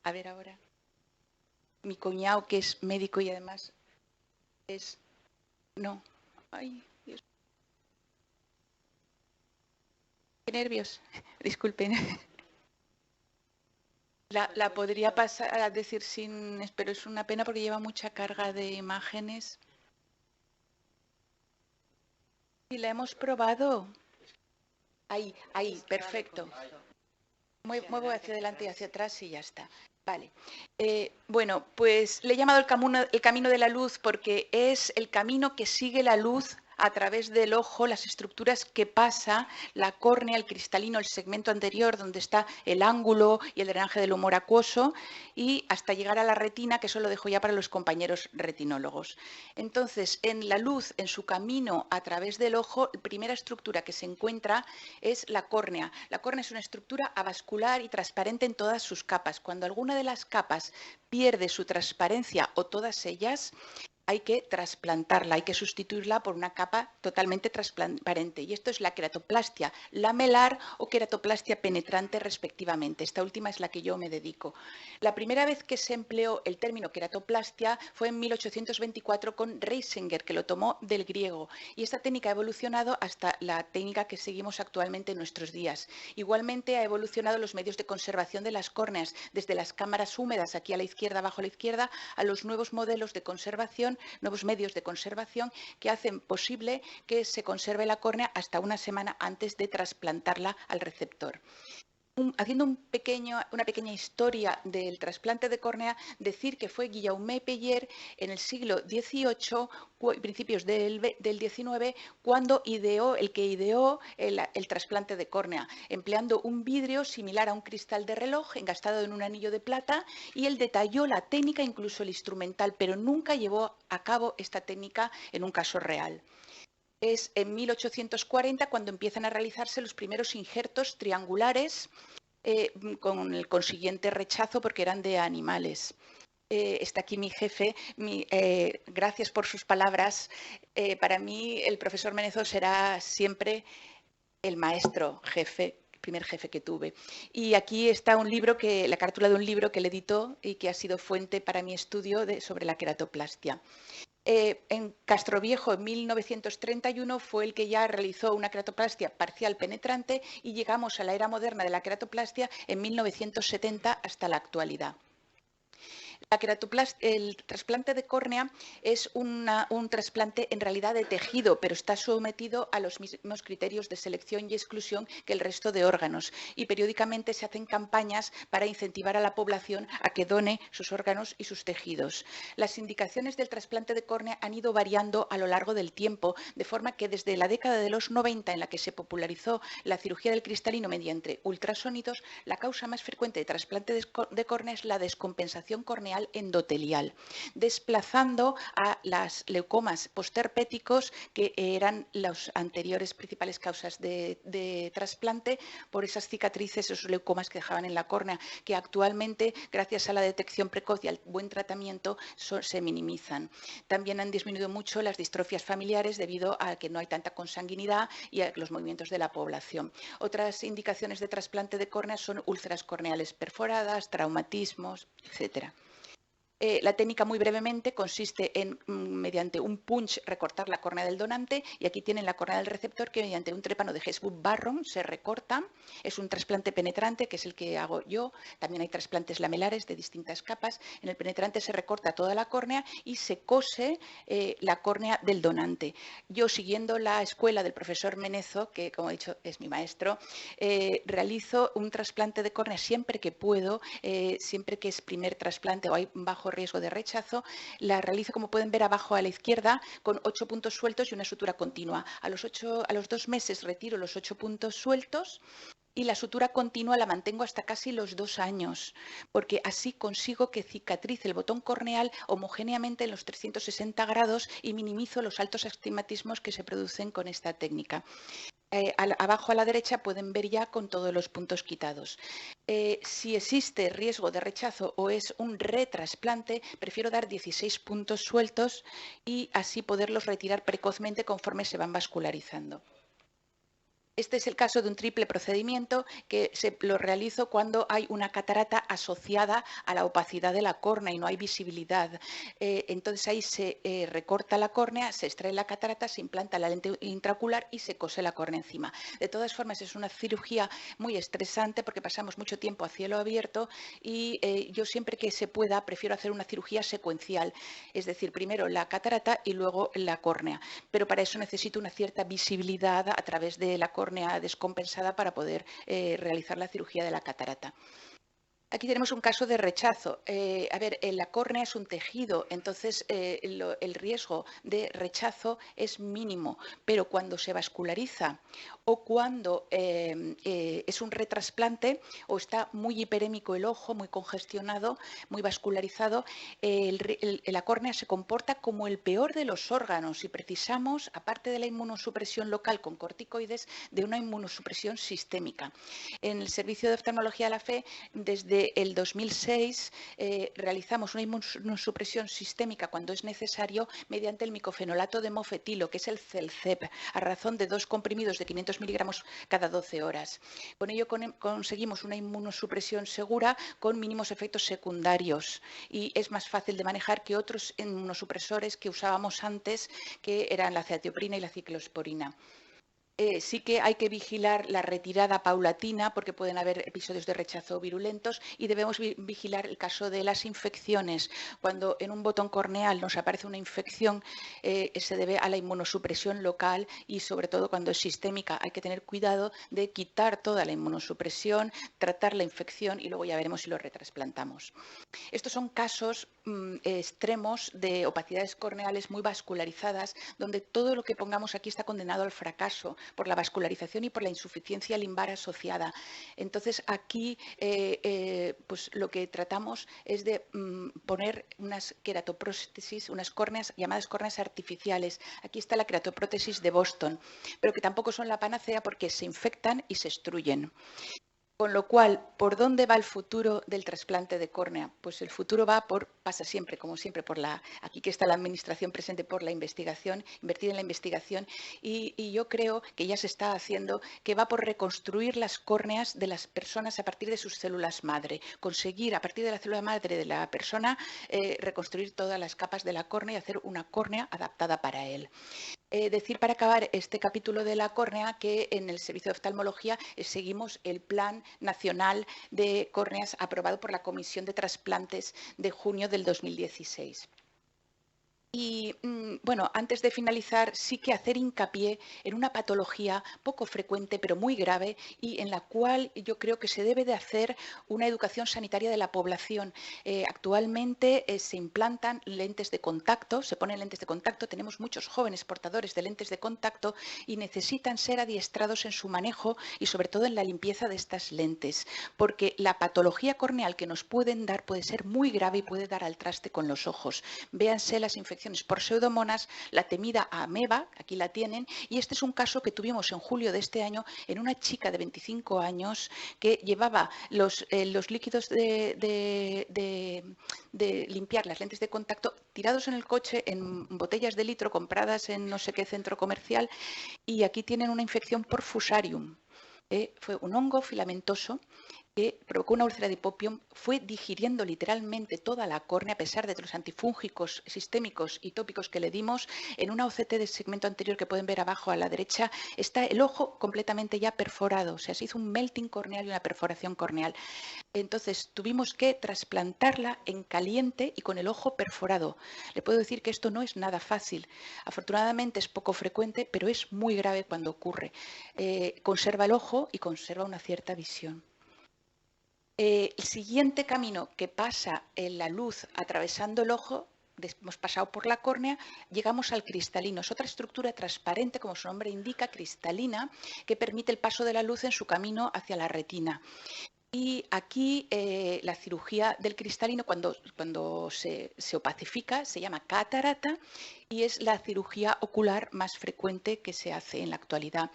A ver ahora. Mi cuñado, que es médico y además es... No. Ay, Dios. Qué nervios. Disculpen. La podría pasar a decir sin... Pero es una pena porque lleva mucha carga de imágenes. Y la hemos probado. Ahí, perfecto. Muevo hacia adelante y hacia atrás y ya está. Vale. Bueno, pues le he llamado el camino de la luz porque es el camino que sigue la luz a través del ojo las estructuras que pasa la córnea, el cristalino, el segmento anterior donde está el ángulo y el drenaje del humor acuoso y hasta llegar a la retina, que eso lo dejo ya para los compañeros retinólogos. Entonces, en la luz, en su camino a través del ojo, la primera estructura que se encuentra es la córnea. La córnea es una estructura avascular y transparente en todas sus capas. Cuando alguna de las capas pierde su transparencia o todas ellas, hay que trasplantarla, hay que sustituirla por una capa totalmente transparente. Y esto es la queratoplastia lamelar o queratoplastia penetrante respectivamente. Esta última es la que yo me dedico. La primera vez que se empleó el término queratoplastia fue en 1824 con Reisinger, que lo tomó del griego. Y esta técnica ha evolucionado hasta la técnica que seguimos actualmente en nuestros días. Igualmente ha evolucionado los medios de conservación de las córneas, desde las cámaras húmedas aquí a la izquierda, abajo a la izquierda, a los nuevos modelos de conservación, nuevos medios de conservación que hacen posible que se conserve la córnea hasta una semana antes de trasplantarla al receptor. Haciendo una pequeña historia del trasplante de córnea, decir que fue Guillaume Peyer en el siglo XVIII, principios del XIX, cuando ideó el trasplante de córnea, empleando un vidrio similar a un cristal de reloj engastado en un anillo de plata, y él detalló la técnica, incluso el instrumental, pero nunca llevó a cabo esta técnica en un caso real. Es en 1840 cuando empiezan a realizarse los primeros injertos triangulares con el consiguiente rechazo porque eran de animales. Está aquí mi jefe. Gracias por sus palabras. Para mí el profesor Menezo será siempre el maestro jefe, primer jefe que tuve. Y aquí está un libro, la carátula de un libro que él editó y que ha sido fuente para mi estudio sobre la queratoplastia. En Castroviejo, en 1931, fue el que ya realizó una queratoplastia parcial penetrante y llegamos a la era moderna de la queratoplastia en 1970 hasta la actualidad. El trasplante de córnea es un trasplante en realidad de tejido, pero está sometido a los mismos criterios de selección y exclusión que el resto de órganos. Y periódicamente se hacen campañas para incentivar a la población a que done sus órganos y sus tejidos. Las indicaciones del trasplante de córnea han ido variando a lo largo del tiempo, de forma que desde la década de los 90, en la que se popularizó la cirugía del cristalino mediante ultrasonidos, la causa más frecuente de trasplante de córnea es la descompensación corneal endotelial, desplazando a las leucomas postherpéticos, que eran las anteriores principales causas de trasplante, por esas cicatrices, esos leucomas que dejaban en la córnea, que actualmente, gracias a la detección precoz y al buen tratamiento, se minimizan. También han disminuido mucho las distrofias familiares debido a que no hay tanta consanguinidad y a los movimientos de la población. Otras indicaciones de trasplante de córnea son úlceras corneales perforadas, traumatismos, etcétera. La técnica, muy brevemente, consiste en, mediante un punch, recortar la córnea del donante, y aquí tienen la córnea del receptor, que mediante un trépano de Hesburn-Barron se recorta. Es un trasplante penetrante, que es el que hago yo. También hay trasplantes lamelares de distintas capas. En el penetrante se recorta toda la córnea y se cose la córnea del donante. Yo, siguiendo la escuela del profesor Menezo, que, como he dicho, es mi maestro, realizo un trasplante de córnea siempre que puedo, siempre que es primer trasplante o hay bajo riesgo de rechazo. La realizo, como pueden ver abajo a la izquierda, con 8 puntos sueltos y una sutura continua. A los 2 meses retiro los 8 puntos sueltos y la sutura continua la mantengo hasta casi los 2 años, porque así consigo que cicatrice el botón corneal homogéneamente en los 360 grados y minimizo los altos astigmatismos que se producen con esta técnica. Abajo a la derecha pueden ver ya con todos los puntos quitados. Si existe riesgo de rechazo o es un retrasplante, prefiero dar 16 puntos sueltos y así poderlos retirar precozmente conforme se van vascularizando. Este es el caso de un triple procedimiento que lo realizo cuando hay una catarata asociada a la opacidad de la córnea y no hay visibilidad. Entonces ahí se recorta la córnea, se extrae la catarata, se implanta la lente intraocular y se cose la córnea encima. De todas formas, es una cirugía muy estresante porque pasamos mucho tiempo a cielo abierto y yo, siempre que se pueda, prefiero hacer una cirugía secuencial, es decir, primero la catarata y luego la córnea. Pero para eso necesito una cierta visibilidad a través de la córnea descompensada para poder realizar la cirugía de la catarata. Aquí tenemos un caso de rechazo. A ver, la córnea es un tejido, entonces el riesgo de rechazo es mínimo, pero cuando se vasculariza o cuando es un retrasplante o está muy hiperémico el ojo, muy congestionado, muy vascularizado, la córnea se comporta como el peor de los órganos y precisamos, aparte de la inmunosupresión local con corticoides, de una inmunosupresión sistémica. En el Servicio de Oftalmología de la Fe, desde el 2006 realizamos una inmunosupresión sistémica cuando es necesario mediante el micofenolato de mofetilo, que es el CELCEP, a razón de 2 comprimidos de 500 miligramos cada 12 horas. Con ello conseguimos una inmunosupresión segura con mínimos efectos secundarios y es más fácil de manejar que otros inmunosupresores que usábamos antes, que eran la ceatioprina y la ciclosporina. Sí que hay que vigilar la retirada paulatina porque pueden haber episodios de rechazo virulentos y debemos vigilar el caso de las infecciones. Cuando en un botón corneal nos aparece una infección, se debe a la inmunosupresión local y sobre todo cuando es sistémica hay que tener cuidado de quitar toda la inmunosupresión, tratar la infección y luego ya veremos si lo retrasplantamos. Estos son casos extremos de opacidades corneales muy vascularizadas, donde todo lo que pongamos aquí está condenado al fracaso por la vascularización y por la insuficiencia limbar asociada. Entonces, aquí pues lo que tratamos es de poner unas queratoprótesis, unas córneas llamadas córneas artificiales. Aquí está la queratoprótesis de Boston, pero que tampoco son la panacea porque se infectan y se extruyen. Con lo cual, ¿por dónde va el futuro del trasplante de córnea? Pues el futuro pasa siempre, como siempre, aquí que está la Administración presente, por la investigación, invertir en la investigación, y yo creo que ya se está haciendo, que va por reconstruir las córneas de las personas a partir de sus células madre, conseguir a partir de la célula madre de la persona reconstruir todas las capas de la córnea y hacer una córnea adaptada para él. Decir para acabar este capítulo de la córnea que en el Servicio de Oftalmología seguimos el Plan Nacional de Córneas aprobado por la Comisión de Trasplantes de junio del 2016. Y bueno, antes de finalizar, sí que hacer hincapié en una patología poco frecuente, pero muy grave, y en la cual yo creo que se debe de hacer una educación sanitaria de la población. Actualmente se implantan lentes de contacto, se ponen lentes de contacto, tenemos muchos jóvenes portadores de lentes de contacto y necesitan ser adiestrados en su manejo y sobre todo en la limpieza de estas lentes, porque la patología corneal que nos pueden dar puede ser muy grave y puede dar al traste con los ojos. Véanse las infecciones por pseudomonas, la temida ameba, aquí la tienen, y este es un caso que tuvimos en julio de este año en una chica de 25 años que llevaba los líquidos de limpiar las lentes de contacto tirados en el coche en botellas de litro compradas en no sé qué centro comercial, y aquí tienen una infección por Fusarium. Fue un hongo filamentoso que provocó una úlcera de hipopión, fue digiriendo literalmente toda la córnea a pesar de los antifúngicos sistémicos y tópicos que le dimos. En una OCT del segmento anterior que pueden ver abajo a la derecha está el ojo completamente ya perforado, o sea, se hizo un melting corneal y una perforación corneal. Entonces tuvimos que trasplantarla en caliente y con el ojo perforado. Le puedo decir que esto no es nada fácil. Afortunadamente es poco frecuente, pero es muy grave cuando ocurre. Conserva el ojo y conserva una cierta visión. El siguiente camino que pasa en la luz atravesando el ojo, hemos pasado por la córnea, llegamos al cristalino. Es otra estructura transparente, como su nombre indica, cristalina, que permite el paso de la luz en su camino hacia la retina. Y aquí la cirugía del cristalino, cuando se opacifica, se llama catarata y es la cirugía ocular más frecuente que se hace en la actualidad.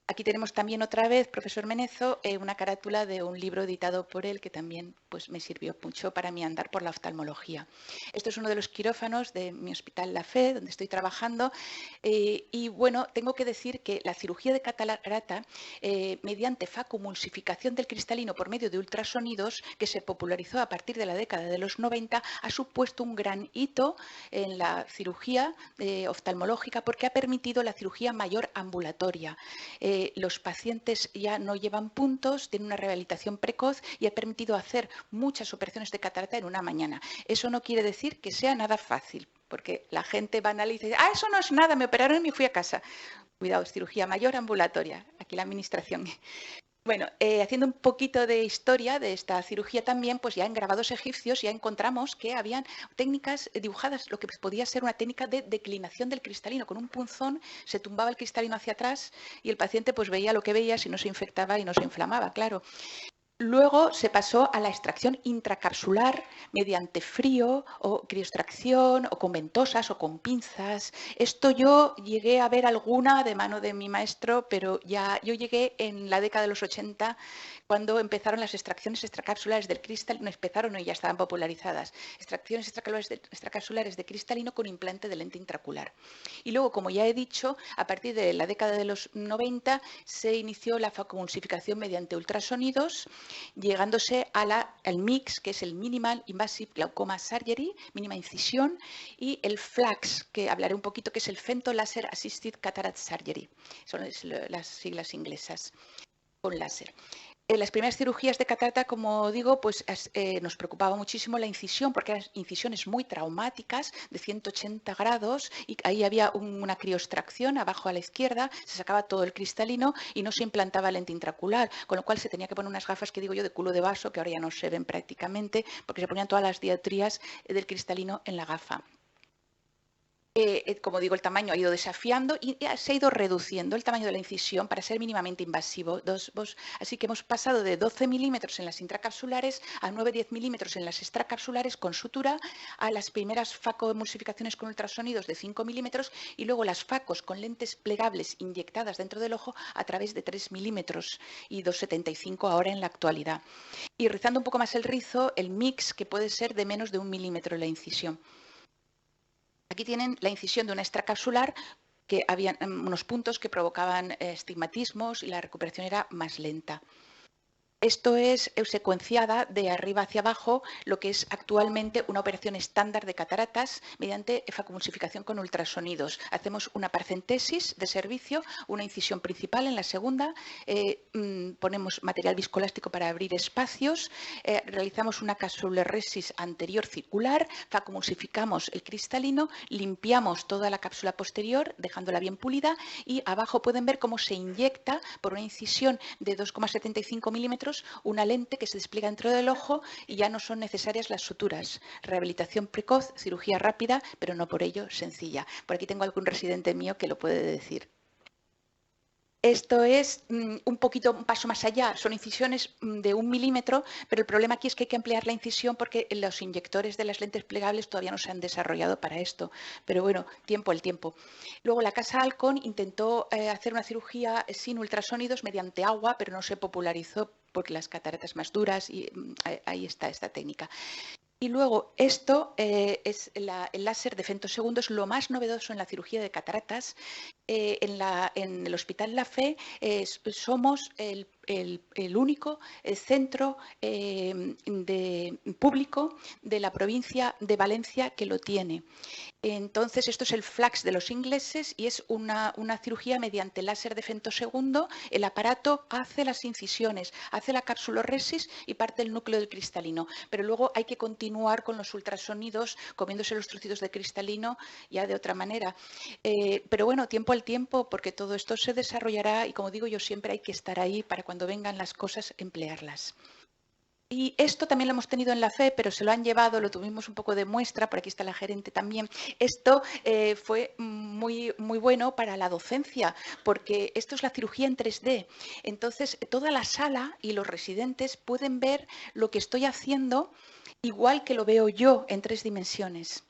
Aquí tenemos también otra vez, profesor Menezo, una carátula de un libro editado por él que también pues, me sirvió mucho para mi andar por la oftalmología. Esto es uno de los quirófanos de mi hospital La Fe, donde estoy trabajando. Y bueno, tengo que decir que la cirugía de catarata, mediante facomulsificación del cristalino por medio de ultrasonidos, que se popularizó a partir de la década de los 90, ha supuesto un gran hito en la cirugía oftalmológica porque ha permitido la cirugía mayor ambulatoria. Los pacientes ya no llevan puntos, tienen una rehabilitación precoz y ha permitido hacer muchas operaciones de catarata en una mañana. Eso no quiere decir que sea nada fácil, porque la gente banaliza y dice, eso no es nada, me operaron y me fui a casa. Cuidado, es cirugía mayor ambulatoria, aquí la administración. Bueno, haciendo un poquito de historia de esta cirugía también, pues ya en grabados egipcios ya encontramos que habían técnicas dibujadas, lo que podía ser una técnica de declinación del cristalino. Con un punzón se tumbaba el cristalino hacia atrás y el paciente pues veía lo que veía si no se infectaba y no se inflamaba, claro. Luego se pasó a la extracción intracapsular mediante frío o crioextracción o con ventosas o con pinzas. Esto yo llegué a ver alguna de mano de mi maestro, pero ya yo llegué en la década de los 80 cuando empezaron las extracciones extracapsulares del cristalino, empezaron y ya estaban popularizadas, extracciones extracapsulares de cristalino con implante de lente intraocular. Y luego, como ya he dicho, a partir de la década de los 90 se inició la facomulsificación mediante ultrasonidos, llegándose al MIGS, que es el Minimal Invasive Glaucoma Surgery, mínima incisión, y el FLACS, que hablaré un poquito, que es el Femto Laser Assisted Cataract Surgery. Son las siglas inglesas con láser. Las primeras cirugías de catarata, como digo, pues nos preocupaba muchísimo la incisión, porque eran incisiones muy traumáticas de 180 grados y ahí había una crioextracción abajo a la izquierda, se sacaba todo el cristalino y no se implantaba lente intraocular, con lo cual se tenía que poner unas gafas que digo yo de culo de vaso, que ahora ya no se ven prácticamente, porque se ponían todas las dioptrías del cristalino en la gafa. Como digo, el tamaño ha ido desafiando y se ha ido reduciendo el tamaño de la incisión para ser mínimamente invasivo. Así que hemos pasado de 12 milímetros en las intracapsulares a 9-10 milímetros en las extracapsulares con sutura, a las primeras facomulsificaciones con ultrasonidos de 5 milímetros y luego las facos con lentes plegables inyectadas dentro del ojo a través de 3 milímetros y 2,75 ahora en la actualidad. Y rizando un poco más el rizo, el mix, que puede ser de menos de 1 milímetro la incisión. Aquí tienen la incisión de una extracapsular, que había unos puntos que provocaban estigmatismos y la recuperación era más lenta. Esto es secuenciada de arriba hacia abajo, lo que es actualmente una operación estándar de cataratas mediante facomulsificación con ultrasonidos. Hacemos una paracentesis de servicio, una incisión principal en la segunda, ponemos material viscoelástico para abrir espacios, realizamos una capsuloresis anterior circular, facomulsificamos el cristalino, limpiamos toda la cápsula posterior, dejándola bien pulida, y abajo pueden ver cómo se inyecta por una incisión de 2,75 milímetros una lente que se despliega dentro del ojo y ya no son necesarias las suturas. Rehabilitación precoz, cirugía rápida, pero no por ello sencilla. Por aquí tengo algún residente mío que lo puede decir. Esto es un paso más allá, son incisiones de 1 milímetro, pero el problema aquí es que hay que ampliar la incisión porque los inyectores de las lentes plegables todavía no se han desarrollado para esto. Pero bueno, tiempo al tiempo. Luego la Casa Alcon intentó hacer una cirugía sin ultrasonidos mediante agua, pero no se popularizó porque las cataratas más duras y ahí está esta técnica. Y luego esto es el láser de femtosegundos, lo más novedoso en la cirugía de cataratas. En el Hospital La Fe somos el único centro público de la provincia de Valencia que lo tiene. Entonces, esto es el FLACS de los ingleses y es una cirugía mediante láser de femtosegundo. El aparato hace las incisiones, hace la capsuloresis y parte el núcleo del cristalino. Pero luego hay que continuar con los ultrasonidos, comiéndose los trocitos de cristalino ya de otra manera. Pero bueno, tiempo al tiempo, porque todo esto se desarrollará y, como digo yo, siempre hay que estar ahí para cuando vengan las cosas, emplearlas. Y esto también lo hemos tenido en La Fe, pero se lo han llevado, lo tuvimos un poco de muestra, por aquí está la gerente también. Esto fue muy bueno para la docencia, porque esto es la cirugía en 3D. Entonces, toda la sala y los residentes pueden ver lo que estoy haciendo igual que lo veo yo en 3 dimensiones.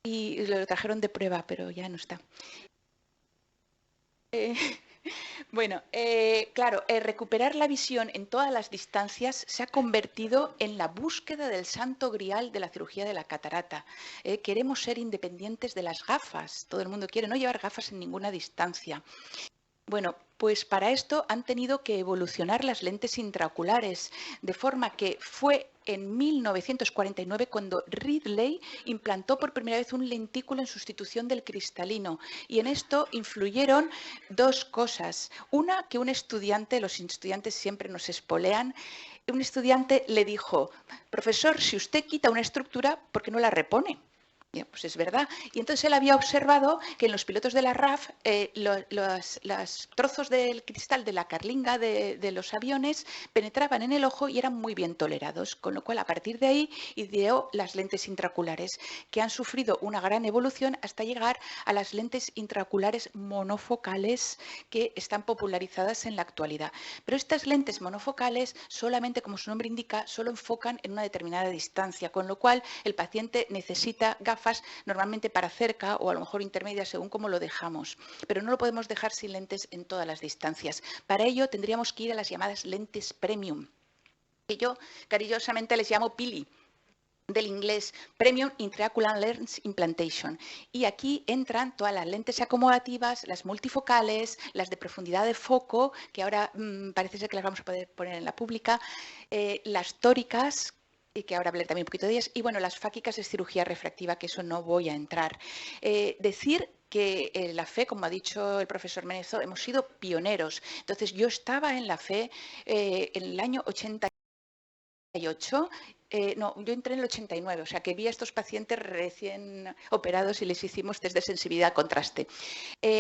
Y lo trajeron de prueba, pero ya no está. Bueno, claro, recuperar la visión en todas las distancias se ha convertido en la búsqueda del santo grial de la cirugía de la catarata. Queremos ser independientes de las gafas. Todo el mundo quiere no llevar gafas en ninguna distancia. Bueno, pues para esto han tenido que evolucionar las lentes intraoculares, de forma que fue en 1949 cuando Ridley implantó por primera vez un lentículo en sustitución del cristalino. Y en esto influyeron 2 cosas. Una, que un estudiante, los estudiantes siempre nos espolean, un estudiante le dijo: profesor, si usted quita una estructura, ¿por qué no la repone? Pues es verdad. Y entonces él había observado que en los pilotos de la RAF los trozos del cristal de la carlinga de los aviones penetraban en el ojo y eran muy bien tolerados, con lo cual a partir de ahí ideó las lentes intraoculares, que han sufrido una gran evolución hasta llegar a las lentes intraoculares monofocales que están popularizadas en la actualidad. Pero estas lentes monofocales solamente, como su nombre indica, solo enfocan en una determinada distancia, con lo cual el paciente necesita gafas normalmente para cerca o a lo mejor intermedias según cómo lo dejamos, pero no lo podemos dejar sin lentes en todas las distancias. Para ello tendríamos que ir a las llamadas lentes premium, que yo cariñosamente les llamo PILI, del inglés Premium Intraocular Lens Implantation. Y aquí entran todas las lentes acomodativas, las multifocales, las de profundidad de foco, que ahora parece ser que las vamos a poder poner en la pública, las tóricas, y que ahora hablaré también un poquito de ellas, y bueno, las fáquicas de cirugía refractiva, que eso no voy a entrar. Decir que en la FE, como ha dicho el profesor Menezo, hemos sido pioneros. Entonces, yo estaba en la FE en el año 88. No, yo entré en el 89, o sea que vi a estos pacientes recién operados y les hicimos test de sensibilidad a contraste.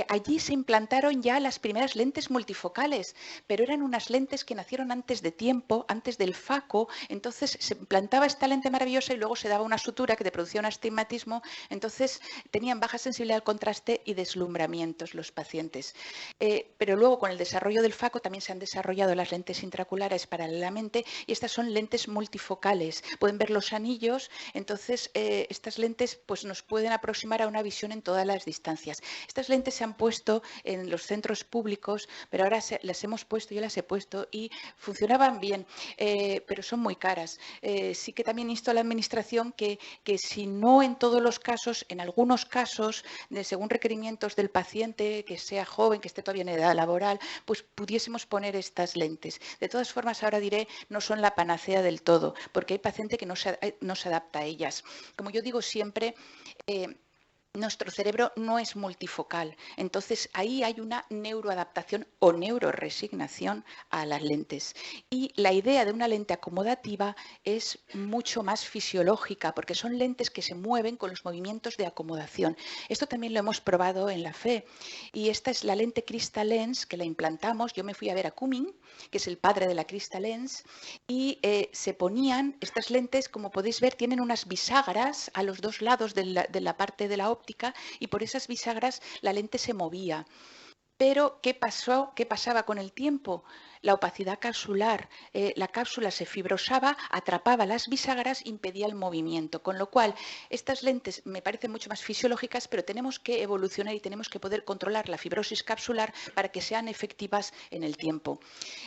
Allí se implantaron ya las primeras lentes multifocales, pero eran unas lentes que nacieron antes de tiempo, antes del FACO, entonces se implantaba esta lente maravillosa y luego se daba una sutura que te producía un astigmatismo, entonces tenían baja sensibilidad al contraste y deslumbramientos los pacientes. Pero luego con el desarrollo del FACO también se han desarrollado las lentes intraoculares paralelamente y estas son lentes multifocales. Pueden ver los anillos, entonces estas lentes pues, nos pueden aproximar a una visión en todas las distancias. Estas lentes se han puesto en los centros públicos, pero ahora las hemos puesto, yo las he puesto y funcionaban bien, pero son muy caras. Sí que también insto a la Administración que si no en todos los casos, en algunos casos, según requerimientos del paciente, que sea joven, que esté todavía en edad laboral, pues pudiésemos poner estas lentes. De todas formas, ahora diré, no son la panacea del todo, porque hay paciente que no se adapta a ellas. Como yo digo siempre, nuestro cerebro no es multifocal, entonces ahí hay una neuroadaptación o neuroresignación a las lentes. Y la idea de una lente acomodativa es mucho más fisiológica, porque son lentes que se mueven con los movimientos de acomodación. Esto también lo hemos probado en la FE. Y esta es la lente Crystalens que la implantamos. Yo me fui a ver a Cumming, que es el padre de la Crystalens, y se ponían estas lentes, como podéis ver, tienen unas bisagras a los dos lados de la parte de la óptica, y por esas bisagras la lente se movía. Pero, ¿qué pasó? ¿Qué pasaba con el tiempo? La opacidad capsular, la cápsula se fibrosaba, atrapaba las bisagras, impedía el movimiento, con lo cual estas lentes me parecen mucho más fisiológicas, pero tenemos que evolucionar y tenemos que poder controlar la fibrosis capsular para que sean efectivas en el tiempo.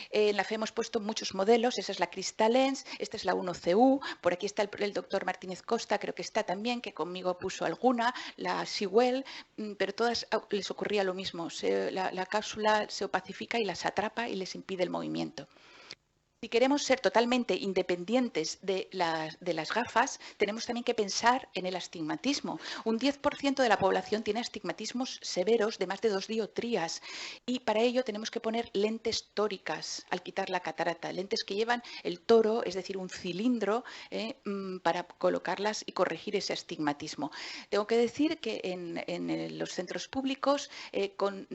En la FE hemos puesto muchos modelos, esa es la Crystalens, esta es la 1CU, por aquí está el doctor Martínez Costa, creo que está también, que conmigo puso alguna, la Sewell, pero todas les ocurría lo mismo, la cápsula se opacifica y las atrapa y les impide el movimiento. Si queremos ser totalmente independientes de las gafas, tenemos también que pensar en el astigmatismo. Un 10% de la población tiene astigmatismos severos de más de 2 dioptrías y para ello tenemos que poner lentes tóricas al quitar la catarata, lentes que llevan el toro, es decir, un cilindro para colocarlas y corregir ese astigmatismo. Tengo que decir que en los centros públicos con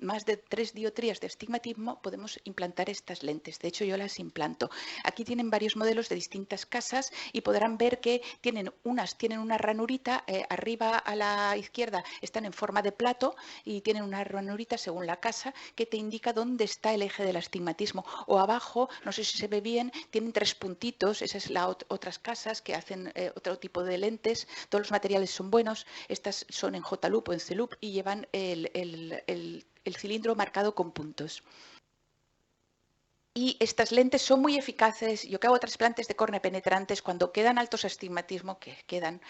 más de 3 dioptrías de astigmatismo podemos implantar estas lentes. De hecho, yo las implanto. Aquí tienen varios modelos de distintas casas y podrán ver que tienen una ranurita, arriba a la izquierda están en forma de plato y tienen una ranurita según la casa que te indica dónde está el eje del astigmatismo. O abajo, no sé si se ve bien, tienen 3 puntitos, esas son otras casas que hacen otro tipo de lentes. Todos los materiales son buenos, estas son en J-loop o en C-loop y llevan el cilindro marcado con puntos. Y estas lentes son muy eficaces. Yo que hago trasplantes de córnea penetrantes, cuando quedan altos astigmatismo, que quedan,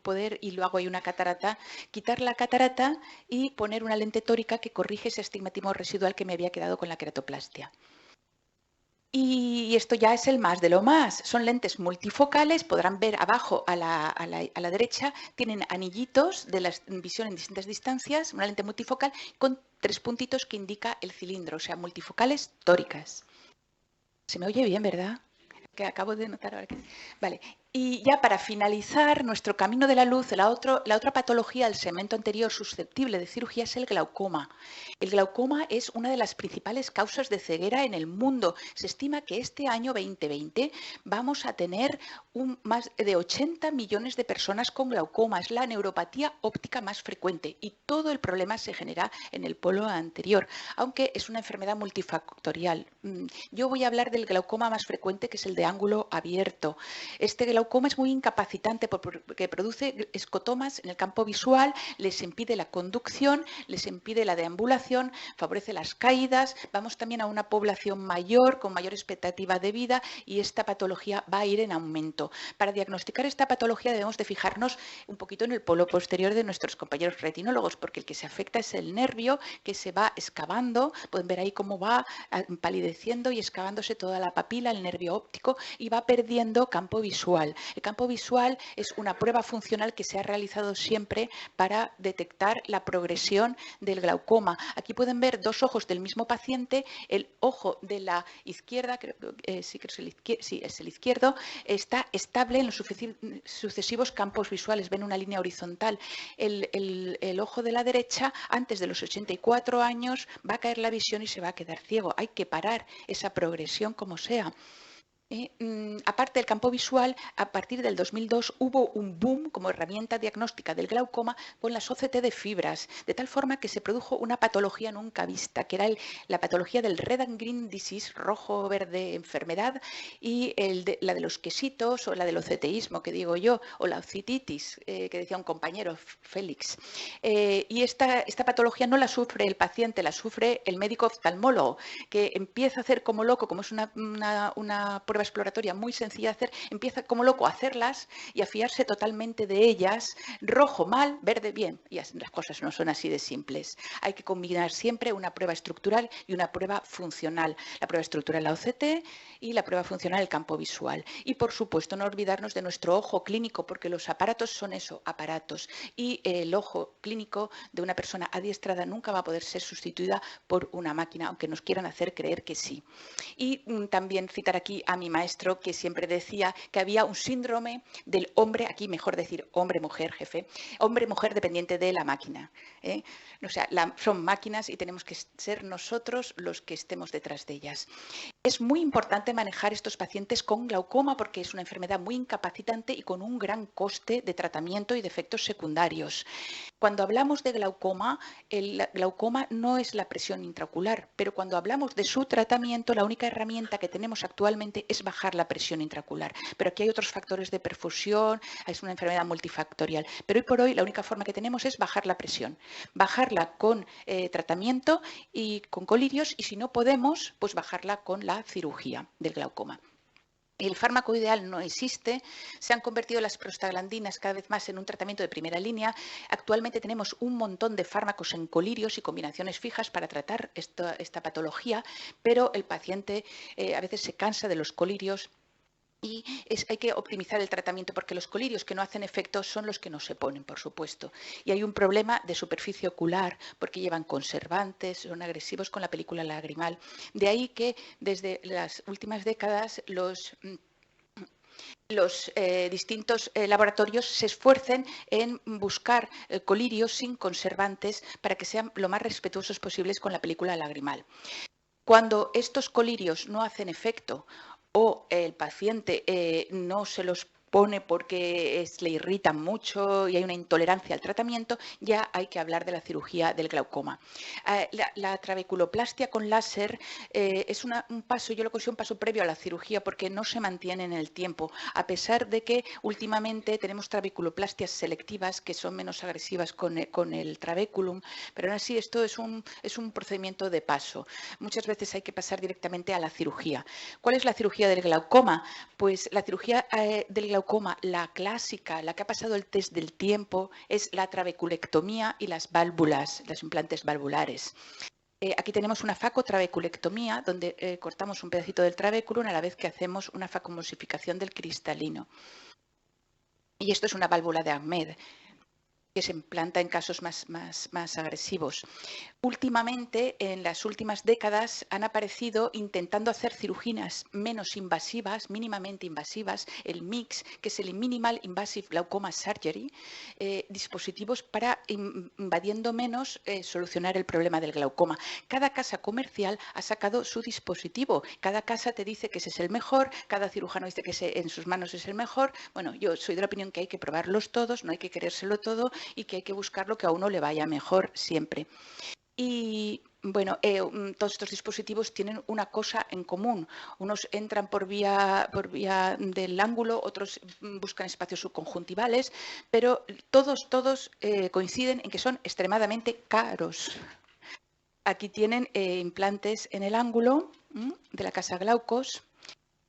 poder, y luego hay una catarata, quitar la catarata y poner una lente tórica que corrige ese astigmatismo residual que me había quedado con la queratoplastia. Y esto ya es el más de lo más. Son lentes multifocales, podrán ver abajo a la derecha, tienen anillitos de la visión en distintas distancias, una lente multifocal con 3 puntitos que indica el cilindro, o sea, multifocales tóricas. Se me oye bien, ¿verdad? Que acabo de notar ahora que... Vale. Y ya para finalizar nuestro camino de la luz, la otra patología del segmento anterior susceptible de cirugía es el glaucoma. El glaucoma es una de las principales causas de ceguera en el mundo. Se estima que este año 2020 vamos a tener más de 80 millones de personas con glaucoma. Es la neuropatía óptica más frecuente y todo el problema se genera en el polo anterior, aunque es una enfermedad multifactorial. Yo voy a hablar del glaucoma más frecuente, que es el de ángulo abierto. Este glaucoma es muy incapacitante porque produce escotomas en el campo visual, les impide la conducción, les impide la deambulación, favorece las caídas. Vamos también a una población mayor, con mayor expectativa de vida, y esta patología va a ir en aumento. Para diagnosticar esta patología debemos de fijarnos un poquito en el polo posterior de nuestros compañeros retinólogos, porque el que se afecta es el nervio, que se va excavando. Pueden ver ahí cómo va palideciendo y excavándose toda la papila, el nervio óptico, y va perdiendo campo visual. El campo visual es una prueba funcional que se ha realizado siempre para detectar la progresión del glaucoma. Aquí pueden ver dos ojos del mismo paciente. El ojo de la izquierda, sí es el izquierdo, está estable en los sucesivos campos visuales. Ven una línea horizontal. El ojo de la derecha, antes de los 84 años, va a caer la visión y se va a quedar ciego. Hay que parar esa progresión como sea. Aparte del campo visual, a partir del 2002 hubo un boom como herramienta diagnóstica del glaucoma con las OCT de fibras, de tal forma que se produjo una patología nunca vista, que era la patología del red and green disease, rojo-verde enfermedad, y la de los quesitos, o la del oceteísmo, que digo yo, o la ocititis, que decía un compañero, Félix. Y esta patología no la sufre el paciente, la sufre el médico oftalmólogo, que empieza a hacer como loco, como es una prueba exploratoria muy sencilla de hacer, empieza como loco a hacerlas y a fiarse totalmente de ellas. Rojo mal, verde bien. Y las cosas no son así de simples. Hay que combinar siempre una prueba estructural y una prueba funcional. La prueba estructural, la OCT, y la prueba funcional, el campo visual. Y por supuesto, no olvidarnos de nuestro ojo clínico, porque los aparatos son eso, aparatos. Y el ojo clínico de una persona adiestrada nunca va a poder ser sustituida por una máquina, aunque nos quieran hacer creer que sí. Y también citar aquí a mi maestro, que siempre decía que había un síndrome del hombre, aquí mejor decir hombre-mujer, jefe, hombre-mujer dependiente de la máquina. O sea, son máquinas y tenemos que ser nosotros los que estemos detrás de ellas. Es muy importante manejar estos pacientes con glaucoma porque es una enfermedad muy incapacitante y con un gran coste de tratamiento y de efectos secundarios. Cuando hablamos de glaucoma, el glaucoma no es la presión intraocular, pero cuando hablamos de su tratamiento, la única herramienta que tenemos actualmente es bajar la presión intraocular. Pero aquí hay otros factores de perfusión, es una enfermedad multifactorial. Pero hoy por hoy la única forma que tenemos es bajar la presión, bajarla con tratamiento y con colirios, y si no podemos, pues bajarla con la cirugía del glaucoma. El fármaco ideal no existe, se han convertido las prostaglandinas cada vez más en un tratamiento de primera línea. Actualmente tenemos un montón de fármacos en colirios y combinaciones fijas para tratar esta patología, pero el paciente a veces se cansa de los colirios. Y hay que optimizar el tratamiento porque los colirios que no hacen efecto son los que no se ponen, por supuesto. Y hay un problema de superficie ocular porque llevan conservantes, son agresivos con la película lagrimal. De ahí que desde las últimas décadas los distintos laboratorios se esfuercen en buscar colirios sin conservantes para que sean lo más respetuosos posibles con la película lagrimal. Cuando estos colirios no hacen efecto o el paciente no se los pone porque le irritan mucho y hay una intolerancia al tratamiento, ya hay que hablar de la cirugía del glaucoma. La trabeculoplastia con láser es un paso, yo lo considero un paso previo a la cirugía porque no se mantiene en el tiempo, a pesar de que últimamente tenemos trabeculoplastias selectivas que son menos agresivas con el trabeculum, pero aún así esto es un procedimiento de paso. Muchas veces hay que pasar directamente a la cirugía. ¿Cuál es la cirugía del glaucoma? Pues la cirugía del glaucoma, la clásica, la que ha pasado el test del tiempo, es la trabeculectomía y las válvulas, los implantes valvulares. Aquí tenemos una facotrabeculectomía donde cortamos un pedacito del trabéculum a la vez que hacemos una facomulsificación del cristalino. Y esto es una válvula de Ahmed. que se implanta en casos más agresivos. Últimamente, en las últimas décadas, han aparecido intentando hacer cirugías menos invasivas, mínimamente invasivas, el MIGS, que es el Minimal Invasive Glaucoma Surgery, dispositivos para, invadiendo menos, solucionar el problema del glaucoma. Cada casa comercial ha sacado su dispositivo. Cada casa te dice que ese es el mejor, cada cirujano dice que ese en sus manos es el mejor. Bueno, yo soy de la opinión que hay que probarlos todos, no hay que querérselo todo y que hay que buscar lo que a uno le vaya mejor siempre. Y bueno, todos estos dispositivos tienen una cosa en común. Unos entran por vía del ángulo, otros buscan espacios subconjuntivales, pero todos coinciden en que son extremadamente caros. Aquí tienen implantes en el ángulo de la casa Glaukos.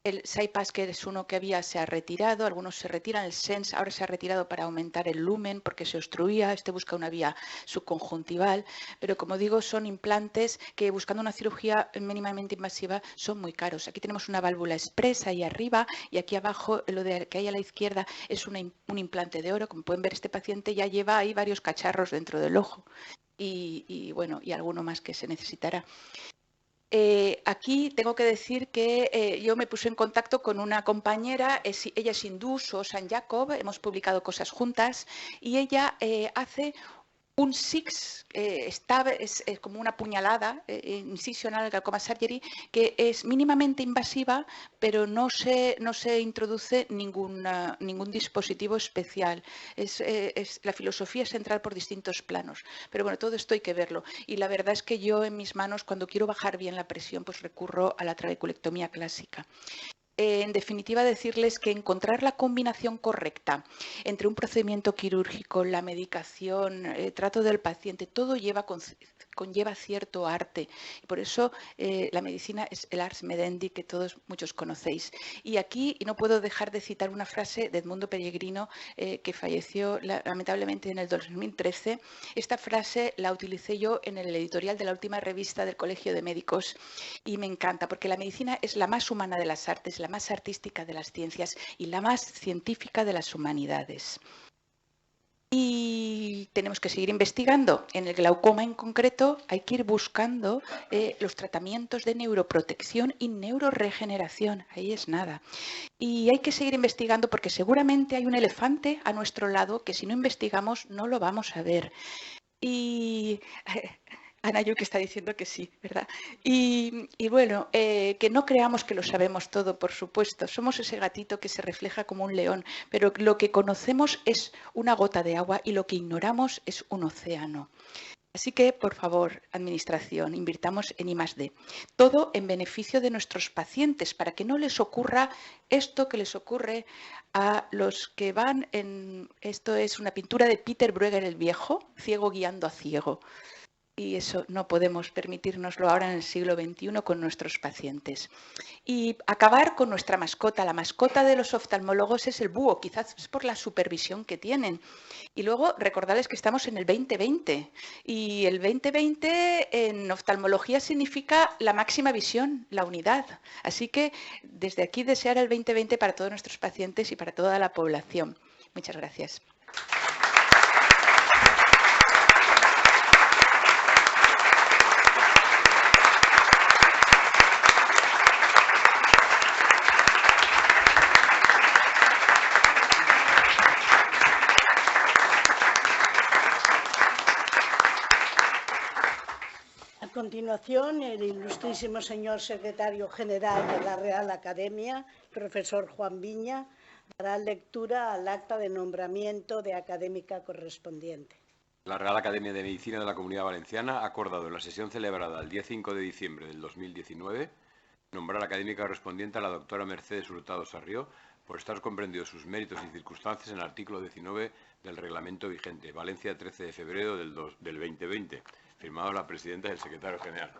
El SiPass, que es uno que había, se ha retirado, algunos se retiran. El Sense ahora se ha retirado para aumentar el lumen porque se obstruía. Este busca una vía subconjuntival. Pero como digo, son implantes que buscando una cirugía mínimamente invasiva son muy caros. Aquí tenemos una válvula express ahí arriba y aquí abajo, lo que hay a la izquierda, es un implante de oro. Como pueden ver, este paciente ya lleva ahí varios cacharros dentro del ojo y bueno, y alguno más que se necesitará. Aquí tengo que decir que yo me puse en contacto con una compañera, ella es hindú, Susan Jacob, hemos publicado cosas juntas y ella hace un SIX, es como una puñalada incisional glaucoma surgery, que es mínimamente invasiva, pero no se introduce ningún dispositivo especial. La filosofía es entrar por distintos planos. Pero bueno, todo esto hay que verlo. Y la verdad es que yo en mis manos, cuando quiero bajar bien la presión, pues recurro a la trabeculectomía clásica. En definitiva, decirles que encontrar la combinación correcta entre un procedimiento quirúrgico, la medicación, el trato del paciente, todo conlleva cierto arte. Y por eso la medicina es el ars medendi, que muchos conocéis. Y aquí no puedo dejar de citar una frase de Edmundo Pellegrino, que falleció lamentablemente en el 2013. Esta frase la utilicé yo en el editorial de la última revista del Colegio de Médicos y me encanta, porque la medicina es la más humana de las artes, la más artística de las ciencias y la más científica de las humanidades. Y tenemos que seguir investigando. En el glaucoma en concreto hay que ir buscando los tratamientos de neuroprotección y neuroregeneración. Ahí es nada. Y hay que seguir investigando porque seguramente hay un elefante a nuestro lado que si no investigamos no lo vamos a ver. Y Ana Yu que está diciendo que sí, ¿verdad? Y bueno, que no creamos que lo sabemos todo, por supuesto. Somos ese gatito que se refleja como un león, pero lo que conocemos es una gota de agua y lo que ignoramos es un océano. Así que, por favor, Administración, invirtamos en I+D. Todo en beneficio de nuestros pacientes, para que no les ocurra esto que les ocurre a los que van en... Esto es una pintura de Peter Bruegel el Viejo, ciego guiando a ciego. Y eso no podemos permitírnoslo ahora en el siglo XXI con nuestros pacientes. Y acabar con nuestra mascota. La mascota de los oftalmólogos es el búho, quizás es por la supervisión que tienen. Y luego recordarles que estamos en el 2020. Y el 2020 en oftalmología significa la máxima visión, la unidad. Así que desde aquí desear el 2020 para todos nuestros pacientes y para toda la población. Muchas gracias. A continuación, el ilustrísimo señor secretario general de la Real Academia, profesor Juan Viña, dará lectura al acta de nombramiento de académica correspondiente. La Real Academia de Medicina de la Comunidad Valenciana ha acordado en la sesión celebrada el día 5 de diciembre del 2019 nombrar académica correspondiente a la doctora Mercedes Hurtado Sarrió por estar comprendidos sus méritos y circunstancias en el artículo 19 del reglamento vigente, Valencia 13 de febrero del 2020, firmado la presidenta y el secretario general.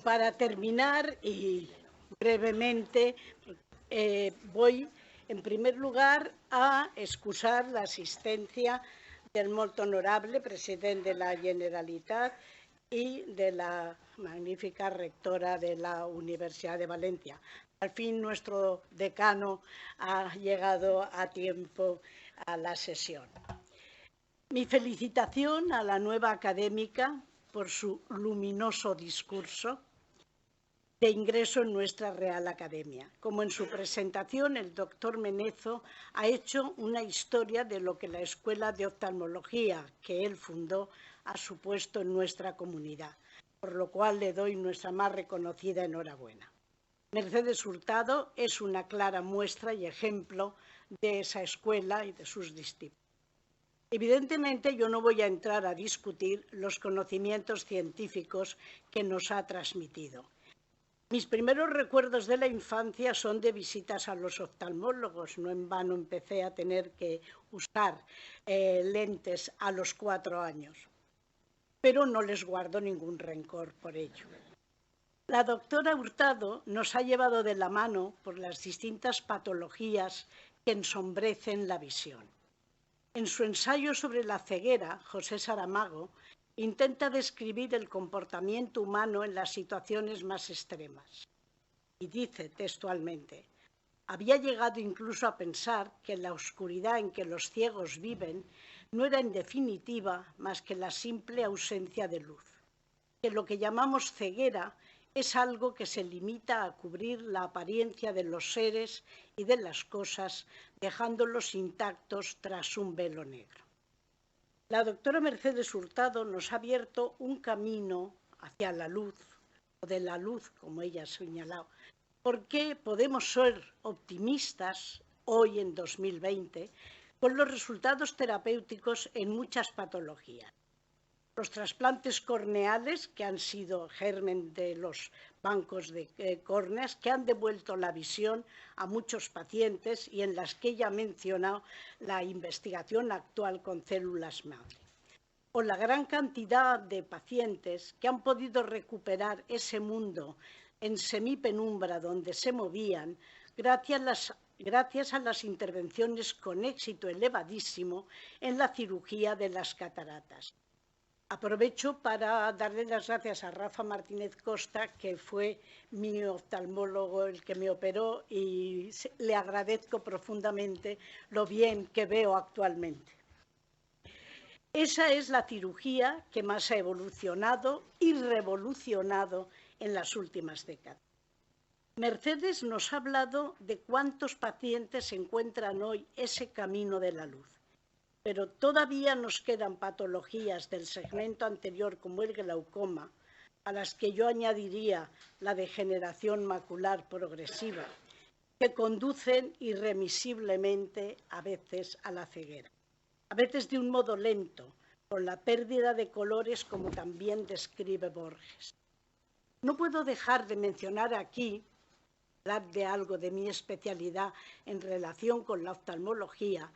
Para terminar, y brevemente, voy en primer lugar a excusar la asistencia del molt honorable president de la Generalitat y de la magnífica rectora de la Universidad de Valencia. Al fin nuestro decano ha llegado a tiempo a la sesión. Mi felicitación a la nueva académica por su luminoso discurso de ingreso en nuestra Real Academia. Como en su presentación, el doctor Menezo ha hecho una historia de lo que la Escuela de Oftalmología que él fundó ha supuesto en nuestra comunidad, por lo cual le doy nuestra más reconocida enhorabuena. Mercedes Hurtado es una clara muestra y ejemplo de esa escuela y de sus discípulos. Evidentemente, yo no voy a entrar a discutir los conocimientos científicos que nos ha transmitido. Mis primeros recuerdos de la infancia son de visitas a los oftalmólogos. No en vano empecé a tener que usar lentes a los 4 años, pero no les guardo ningún rencor por ello. La doctora Hurtado nos ha llevado de la mano por las distintas patologías que ensombrecen la visión. En su ensayo sobre la ceguera, José Saramago intenta describir el comportamiento humano en las situaciones más extremas. Y dice textualmente: había llegado incluso a pensar que la oscuridad en que los ciegos viven no era en definitiva más que la simple ausencia de luz, que lo que llamamos ceguera es algo que se limita a cubrir la apariencia de los seres y de las cosas, dejándolos intactos tras un velo negro. La doctora Mercedes Hurtado nos ha abierto un camino hacia la luz, o de la luz, como ella ha señalado, porque podemos ser optimistas hoy en 2020 con los resultados terapéuticos en muchas patologías. Los trasplantes corneales, que han sido germen de los bancos de córneas, que han devuelto la visión a muchos pacientes y en las que ella ha mencionado la investigación actual con células madre. O la gran cantidad de pacientes que han podido recuperar ese mundo en semipenumbra donde se movían gracias a las intervenciones con éxito elevadísimo en la cirugía de las cataratas. Aprovecho para darle las gracias a Rafa Martínez Costa, que fue mi oftalmólogo el que me operó, y le agradezco profundamente lo bien que veo actualmente. Esa es la cirugía que más ha evolucionado y revolucionado en las últimas décadas. Mercedes nos ha hablado de cuántos pacientes encuentran hoy ese camino de la luz. Pero todavía nos quedan patologías del segmento anterior, como el glaucoma, a las que yo añadiría la degeneración macular progresiva, que conducen irremisiblemente a veces a la ceguera, a veces de un modo lento, con la pérdida de colores, como también describe Borges. No puedo dejar de mencionar aquí, hablar de algo de mi especialidad en relación con la oftalmología,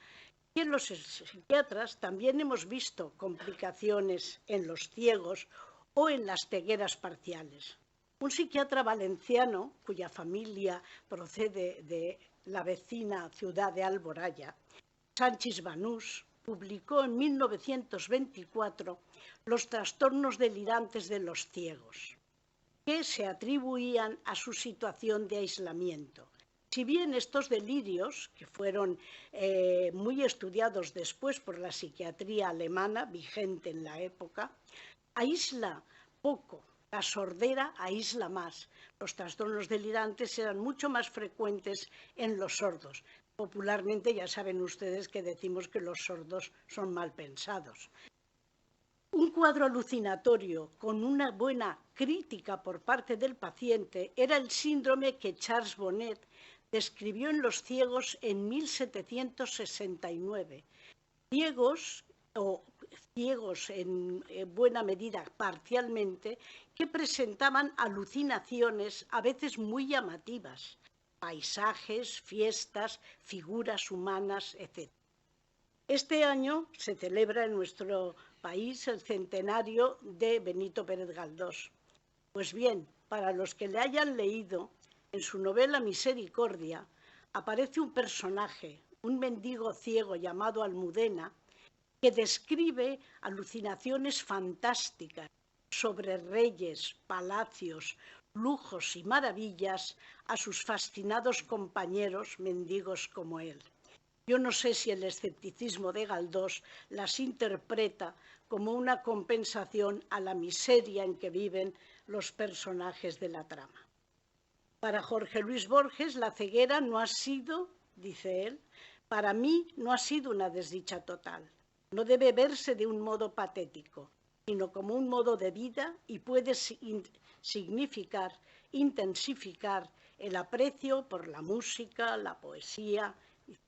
y en los psiquiatras también hemos visto complicaciones en los ciegos o en las cegueras parciales. Un psiquiatra valenciano, cuya familia procede de la vecina ciudad de Alboraya, Sanchis Banús, publicó en 1924 Los trastornos delirantes de los ciegos, que se atribuían a su situación de aislamiento. Si bien estos delirios, que fueron muy estudiados después por la psiquiatría alemana, vigente en la época, aísla poco, la sordera aísla más. Los trastornos delirantes eran mucho más frecuentes en los sordos. Popularmente ya saben ustedes que decimos que los sordos son mal pensados. Un cuadro alucinatorio con una buena crítica por parte del paciente era el síndrome que Charles Bonnet describió en los ciegos en 1769. Ciegos en buena medida parcialmente, que presentaban alucinaciones a veces muy llamativas, paisajes, fiestas, figuras humanas, etc. Este año se celebra en nuestro país el centenario de Benito Pérez Galdós. Pues bien, para los que le hayan leído, en su novela Misericordia, aparece un personaje, un mendigo ciego llamado Almudena, que describe alucinaciones fantásticas sobre reyes, palacios, lujos y maravillas a sus fascinados compañeros mendigos como él. Yo no sé si el escepticismo de Galdós las interpreta como una compensación a la miseria en que viven los personajes de la trama. Para Jorge Luis Borges, la ceguera no ha sido, dice él, para mí no ha sido una desdicha total. No debe verse de un modo patético, sino como un modo de vida y puede significar, intensificar el aprecio por la música, la poesía,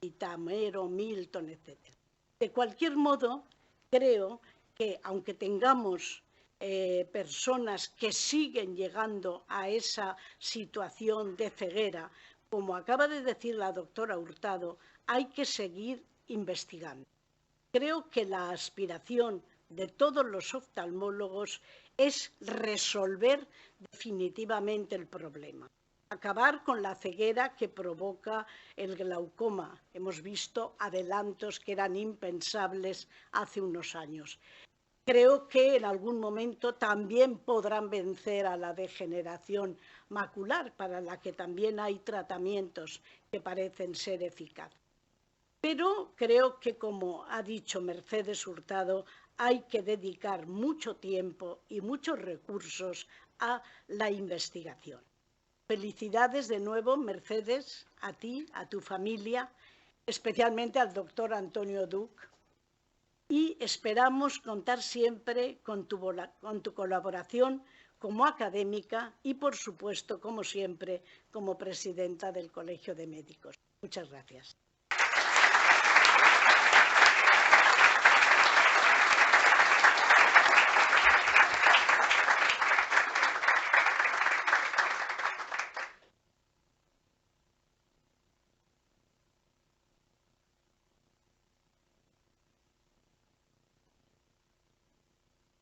cita Homero, Milton, etc. De cualquier modo, creo que aunque tengamos personas que siguen llegando a esa situación de ceguera, como acaba de decir la doctora Hurtado, hay que seguir investigando. Creo que la aspiración de todos los oftalmólogos es resolver definitivamente el problema, acabar con la ceguera que provoca el glaucoma. Hemos visto adelantos que eran impensables hace unos años. Creo que en algún momento también podrán vencer a la degeneración macular, para la que también hay tratamientos que parecen ser eficaces. Pero creo que, como ha dicho Mercedes Hurtado, hay que dedicar mucho tiempo y muchos recursos a la investigación. Felicidades de nuevo, Mercedes, a ti, a tu familia, especialmente al doctor Antonio Duc, y esperamos contar siempre con tu colaboración como académica y, por supuesto, como siempre, como presidenta del Colegio de Médicos. Muchas gracias.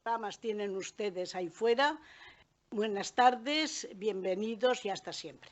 Programas tienen ustedes ahí fuera. Buenas tardes, bienvenidos y hasta siempre.